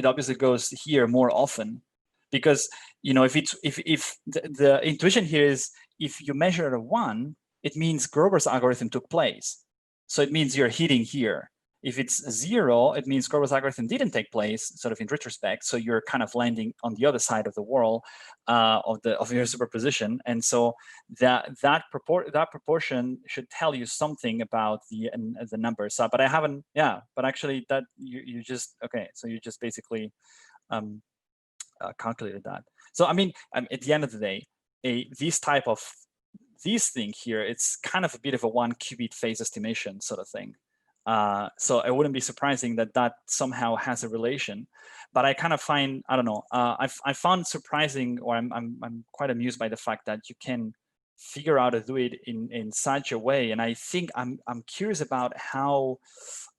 here more often. Because if the intuition here is, if you measure a 1, it means Grover's algorithm took place. So it means you're hitting here. If it's 0, it means Grover's algorithm didn't take place, sort of in retrospect. So you're kind of landing on the other side of the wall of your superposition, and so that proportion should tell you something about the number. So, but I haven't, but actually that you just, okay. So you just basically calculated that. So I mean, at the end of the day, this thing here, it's kind of a bit of a 1 qubit phase estimation sort of thing. So it wouldn't be surprising that somehow has a relation, but I kind of find, I don't know, I found surprising, or I'm quite amused by the fact that you can figure out to do it in such a way. And I think I'm curious about how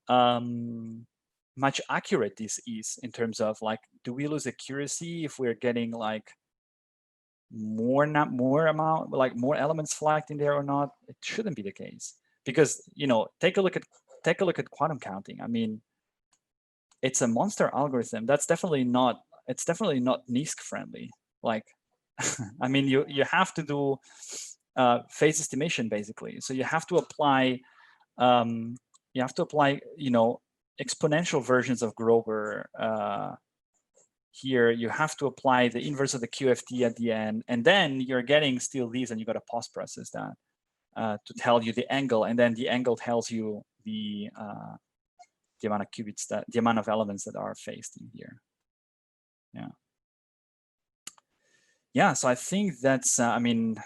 much accurate this is in terms of, like, do we lose accuracy if we're getting like more elements flagged in there or not? It shouldn't be the case, because take a look at quantum counting. I mean, it's a monster algorithm. It's definitely not NISQ friendly. Like, I mean, you have to do phase estimation basically. So you have to apply exponential versions of Grover. Here you have to apply the inverse of the QFT at the end, and then you're getting still these, and you got to post process that to tell you the angle, and then the angle tells you the amount of qubits, the amount of elements that are phased in here. Yeah. So I think that's I mean,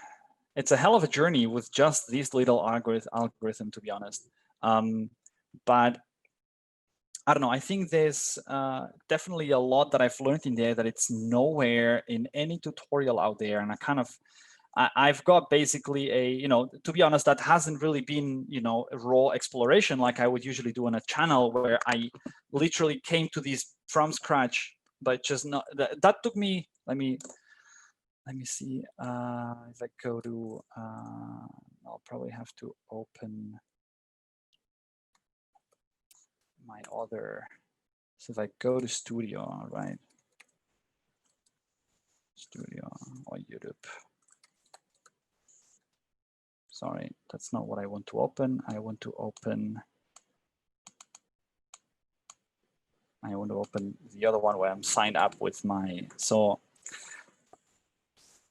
it's a hell of a journey with just this little algorithm, to be honest. But I don't know. I think there's definitely a lot that I've learned in there that it's nowhere in any tutorial out there. And I've got basically a, to be honest, that hasn't really been, a raw exploration like I would usually do on a channel where I literally came to these from scratch, but just not, that took me, let me see, if I go to, I'll probably have to open my other, so if I go to Studio, right? Studio or YouTube. Sorry, that's not what I want to open. I want to open the other one where I'm signed up with my, so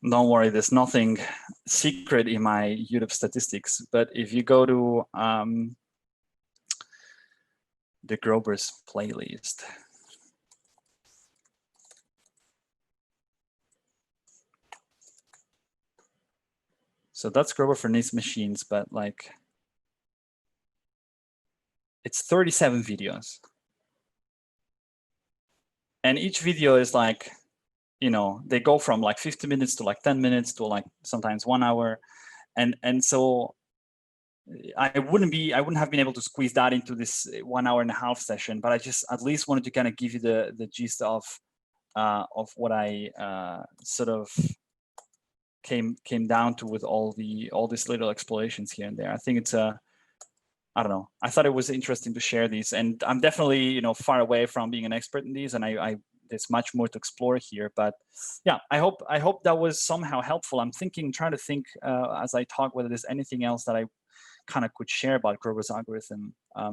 don't worry, there's nothing secret in my YouTube statistics, but if you go to the Grover's playlist. So that's Grover for NIST machines, but like it's 37 videos. And each video is like, they go from like 50 minutes to like 10 minutes to like sometimes 1 hour. And so I wouldn't have been able to squeeze that into this 1 hour and a half session, but I just at least wanted to kind of give you the gist of what I sort of came down to with all these little explorations here and there. I think it's I don't know. I thought it was interesting to share these, and I'm definitely far away from being an expert in these, and there's much more to explore here. But yeah, I hope that was somehow helpful. I'm trying to think as I talk whether there's anything else that I kind of could share about Grover's algorithm. I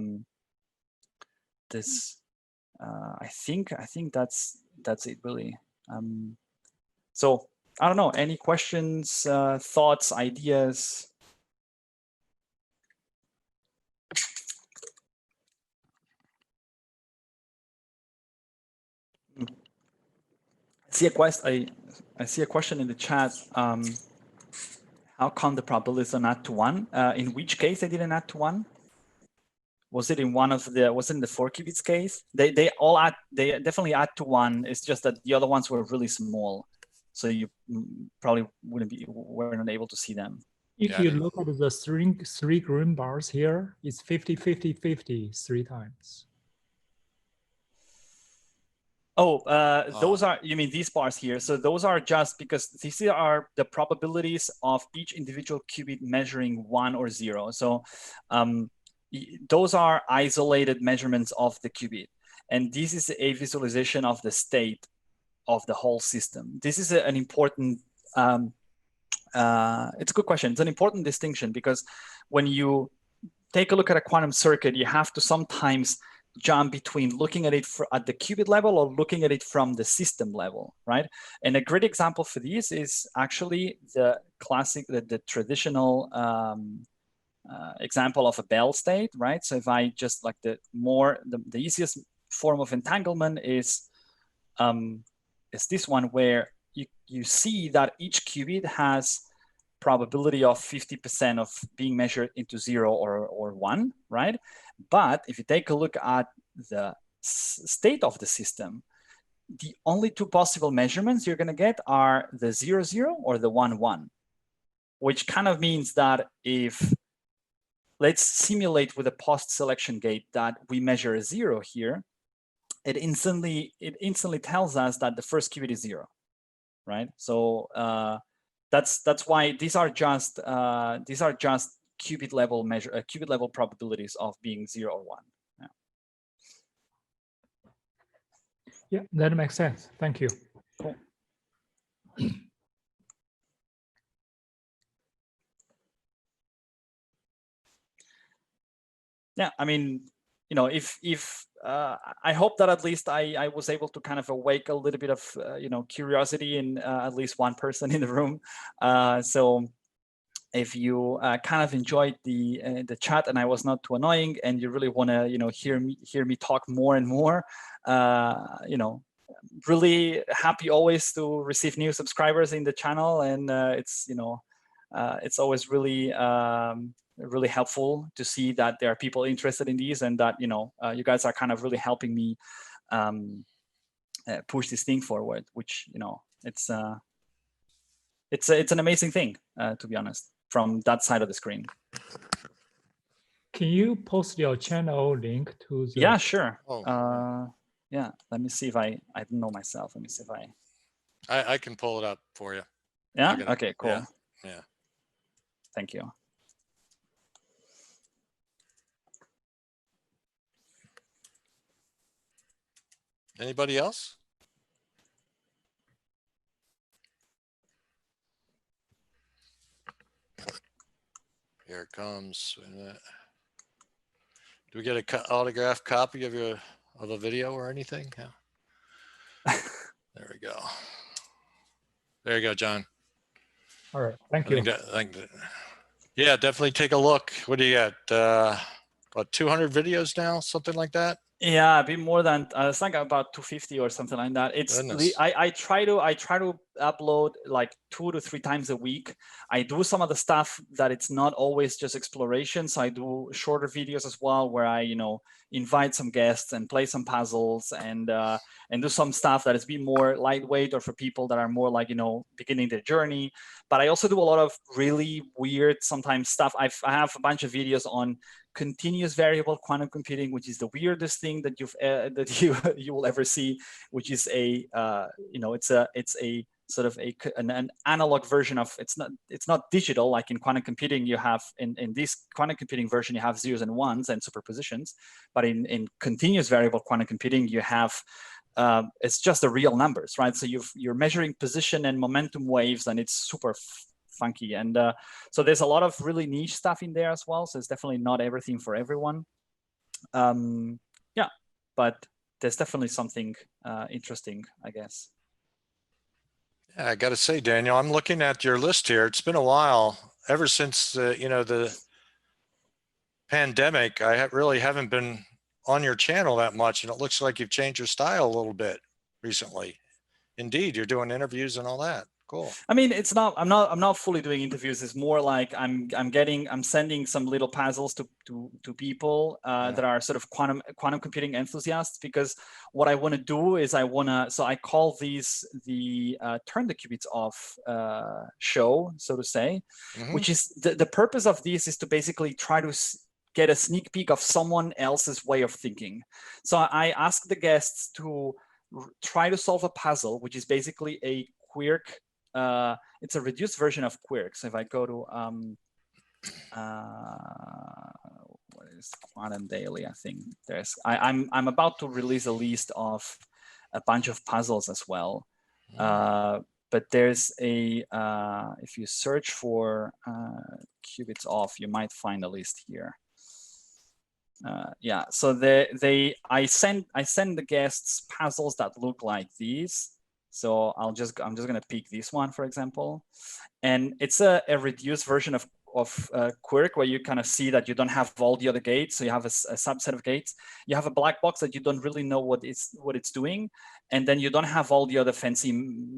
think that's it really. So I don't know. Any questions, thoughts, ideas? I see a question in the chat. How come the probabilities are not to 1? In which case they didn't add to 1? Was it in was it in the 4 qubits case? They definitely add to 1. It's just that the other ones were really small, so you probably weren't able to see them. If you look at the three green bars here, it's 50, 50, 50 3 times. Oh, those are, you mean these bars here? So those are just because these are the probabilities of each individual qubit measuring 1 or 0. So those are isolated measurements of the qubit. And this is a visualization of the state of the whole system. This is an important, it's a good question. It's an important distinction because when you take a look at a quantum circuit, you have to sometimes jump between looking at it at the qubit level or looking at it from the system level, right? And a great example for these is actually the classic, the traditional example of a Bell state, right? So if I just like the easiest form of entanglement is this one where you see that each qubit has probability of 50% of being measured into 0 or 1, right? But if you take a look at the state of the system, the only 2 possible measurements you're going to get are the 0, 0 or the 1, 1, which kind of means that if let's simulate with a post-selection gate that we measure a 0 here, it instantly tells us that the first qubit is 0, right? So that's why these are just qubit level probabilities of being 0 or 1. Yeah, that makes sense. Thank you. Cool. yeah, I mean, you know, if I hope that at least I was able to kind of awake a little bit of you know, curiosity in at least one person in the room. So if you kind of enjoyed the chat and I was not too annoying, and you really want to, you know, hear me talk more and more, you know, really happy always to receive new subscribers in the channel, and it's, you know, it's always really really helpful to see that there are people interested in these, and that, you know, you guys are kind of really helping me push this thing forward, which, you know, it's an amazing thing, to be honest, from that side of the screen. Can you post your channel link to the? Yeah, sure. Oh. Yeah, let me see if I don't know myself. Let me see if I can pull it up for you. yeah. can- Okay, cool. Yeah. Thank you. Anybody else? Here it comes. Wait a minute. Do we get an autographed copy of a video or anything? Yeah. There we go. There you go, John. All right, thank you. Yeah, definitely take a look. What do you got? About 200 videos now, something like that? Yeah, a bit more than it's like about 250 or something like that. It's I try to upload like 2 to 3 times a week. I do some of the stuff that it's not always just exploration. So I do shorter videos as well, where I, you know, invite some guests and play some puzzles, and do some stuff that is a bit more lightweight, or for people that are more like, you know, beginning their journey. But I also do a lot of really weird sometimes stuff. I have a bunch of videos on continuous variable quantum computing, which is the weirdest thing that you will ever see, which is a you know, it's a sort of an analog version of, it's not digital like in quantum computing. You have in this quantum computing version, you have zeros and ones and superpositions, but in continuous variable quantum computing, you have it's just the real numbers, right? So you're measuring position and momentum waves, and it's super funky. And so there's a lot of really niche stuff in there as well. So it's definitely not everything for everyone. Yeah, but there's definitely something interesting, I guess. Yeah, I got to say, Daniel, I'm looking at your list here. It's been a while, ever since you know, the pandemic. I really haven't been on your channel that much, and it looks like you've changed your style a little bit recently. Indeed, you're doing interviews and all that. Cool. I mean, it's not. I'm not fully doing interviews. It's more like I'm sending some little puzzles to people that are sort of quantum computing enthusiasts. Because what I want to do is so I call these the turn the qubits off show, so to say, which is the purpose of this is to basically try to get a sneak peek of someone else's way of thinking. So I ask the guests to try to solve a puzzle, which is basically a quirk. It's a reduced version of quirk. So if I go to what is Quantum Daily, I think I'm about to release a list of a bunch of puzzles as well. But there's a if you search for qubits off, you might find a list here. Yeah, so I send the guests puzzles that look like these. So I'm just gonna pick this one, for example, and it's a reduced version of quirk, where you kind of see that you don't have all the other gates. So you have a subset of gates. You have a black box that you don't really know what it's doing, and then you don't have all the other fancy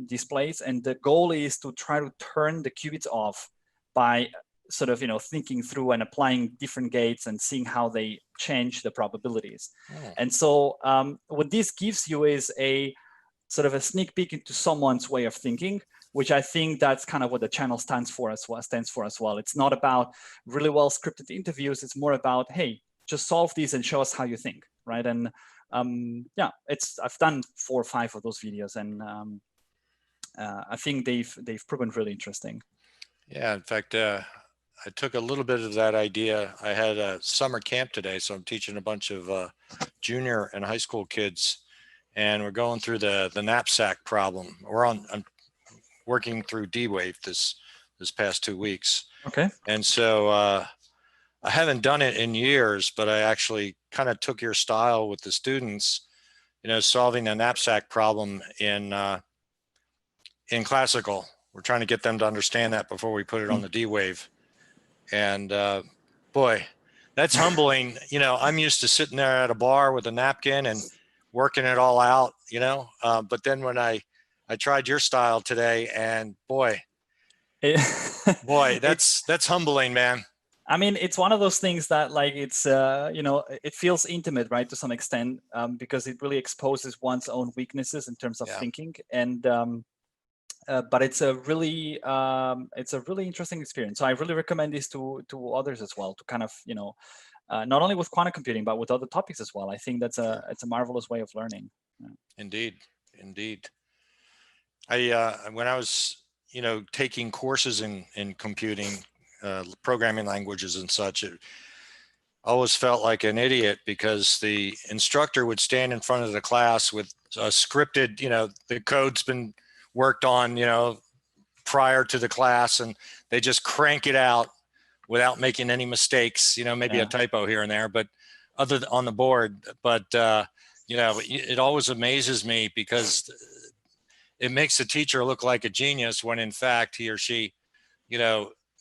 displays. And the goal is to try to turn the qubits off by sort of, you know, thinking through and applying different gates and seeing how they change the probabilities. And so what this gives you is a sort of a sneak peek into someone's way of thinking, which I think that's kind of what the channel stands for as well. It's not about really well scripted interviews. It's more about, hey, just solve these and show us how you think, right? And yeah, I've done 4 or 5 of those videos, and I think they've proven really interesting. Yeah, in fact, I took a little bit of that idea. I had a summer camp today, so I'm teaching a bunch of junior and high school kids, and we're going through the knapsack problem. I'm working through D-Wave this past 2 weeks. Okay. And so I haven't done it in years, but I actually kind of took your style with the students, solving a knapsack problem in classical. We're trying to get them to understand that before we put it on the D-Wave. And boy, that's humbling. I'm used to sitting there at a bar with a napkin and working it all out, but then when I tried your style today, and boy, that's humbling, man. I mean, it's one of those things that like it's, it feels intimate, right, to some extent, because it really exposes one's own weaknesses in terms of thinking. And but it's a really interesting experience. So I really recommend this to others as well, to kind of, not only with quantum computing, but with other topics as well. I think it's a marvelous way of learning. Indeed. When I was, taking courses in computing, programming languages and such, it always felt like an idiot because the instructor would stand in front of the class with a scripted, the code's been worked on, prior to the class, and they just crank it out without making any mistakes, maybe a typo here and there, but on the board. But, it always amazes me because it makes the teacher look like a genius when in fact he or she,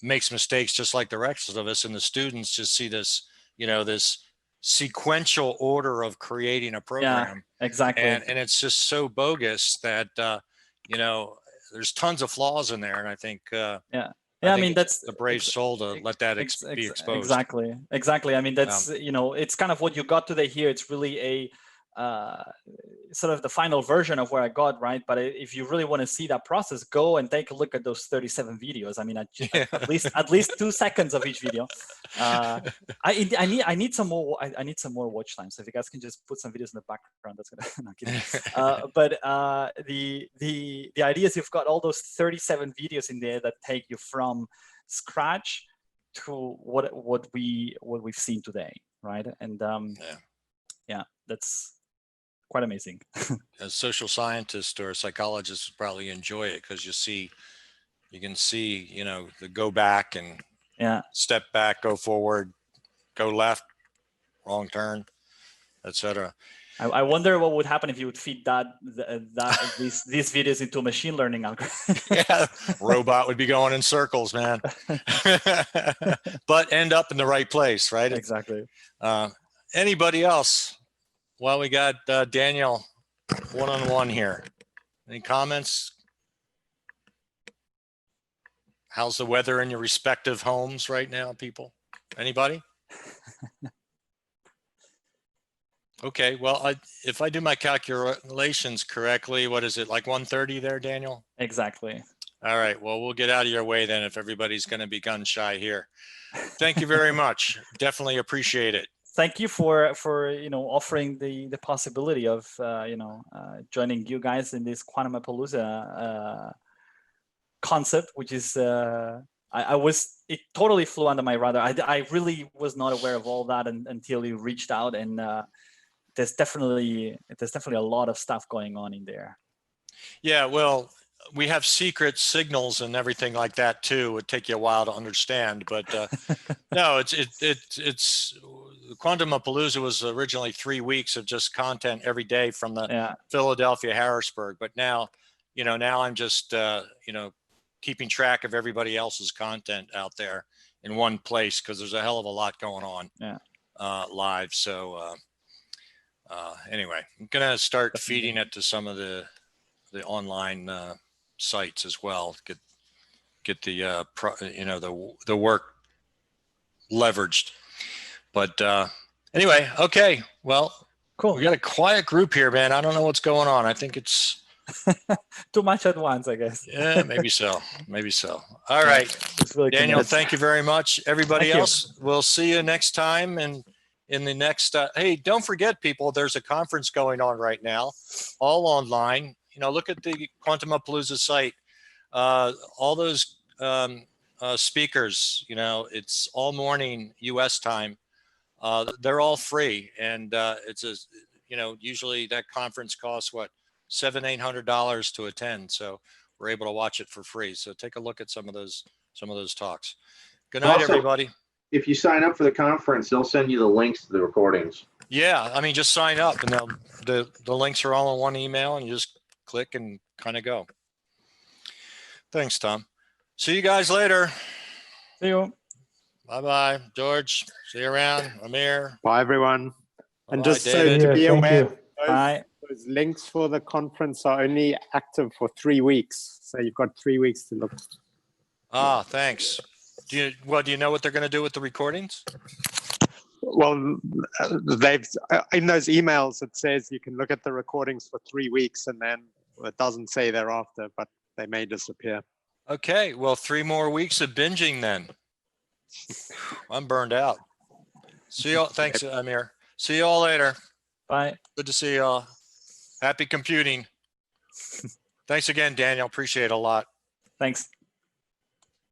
makes mistakes just like the rest of us, and the students just see this, this sequential order of creating a program. Yeah, exactly. And it's just so bogus that, there's tons of flaws in there. And I think, I mean, that's the brave soul to let that be exposed. Exactly. I mean, that's, it's kind of what you got today here. It's really a, sort of the final version of where I got, right? But if you really want to see that process, go and take a look at those 37 videos. I mean, at least 2 seconds of each video. I need some more. I need some more watch time. So if you guys can just put some videos in the background, that's gonna. No, kidding. But the idea is you've got all those 37 videos in there that take you from scratch to what we've seen today, right? And yeah, that's quite amazing. As a social scientist or a psychologist would probably enjoy it because you can see, the go back and step back, go forward, go left, wrong turn, etc. I wonder what would happen if you would feed these videos into a machine learning algorithm. Yeah, robot would be going in circles, man. But end up in the right place, right? Exactly. Anybody else? Well, we got Daniel one-on-one here. Any comments? How's the weather in your respective homes right now, people? Anybody? Okay, well, if I do my calculations correctly, what is it, like 1:30 there, Daniel? Exactly. All right, well, we'll get out of your way then if everybody's going to be gun shy here. Thank you very much. Definitely appreciate it. Thank you for offering the possibility of joining you guys in this Quantumapalooza concept, which is it totally flew under my radar. I really was not aware of all that until you reached out, and there's definitely a lot of stuff going on in there. Yeah, well, we have secret signals and everything like that too. It would take you a while to understand, but no, it's Quantumapalooza was originally 3 weeks of just content every day from the Philadelphia Harrisburg, but now I'm just keeping track of everybody else's content out there in one place because there's a hell of a lot going on live. So anyway, I'm gonna start feeding it to some of the online sites as well. Get the the work leveraged. But anyway, okay. Well, cool. We got a quiet group here, man. I don't know what's going on. I think it's too much at once, I guess. Yeah, maybe so. Maybe so. All right, really Daniel. Thank you very much. Everybody else, we'll see you next time. And in the next, hey, don't forget, people. There's a conference going on right now, all online. Look at the Quantumapalooza site. All those speakers, it's all morning U.S. time. They're all free, and it's usually that conference costs what, $700-800 to attend. So we're able to watch it for free. So take a look at some of those talks. Good night, everybody. if you sign up for the conference, they'll send you the links to the recordings. Yeah, I mean, just sign up and the links are all in one email and you just click and kind of go. Thanks, Tom. See you guys later. See you. Bye-bye, George. See you around. Amir. Bye, everyone. And Bye-bye, just so David. to be Thank aware, you. Bye. those links for the conference are only active for 3 weeks. So you've got 3 weeks to look. Ah, thanks. Do you know what they're going to do with the recordings? Well, they've in those emails, it says you can look at the recordings for 3 weeks and then it doesn't say thereafter, but they may disappear. Okay, well, 3 more weeks of binging then. I'm burned out. See y'all. Thanks, Amir. See you all later. Bye. Good to see y'all. Happy computing. Thanks again, Daniel. Appreciate it a lot. Thanks.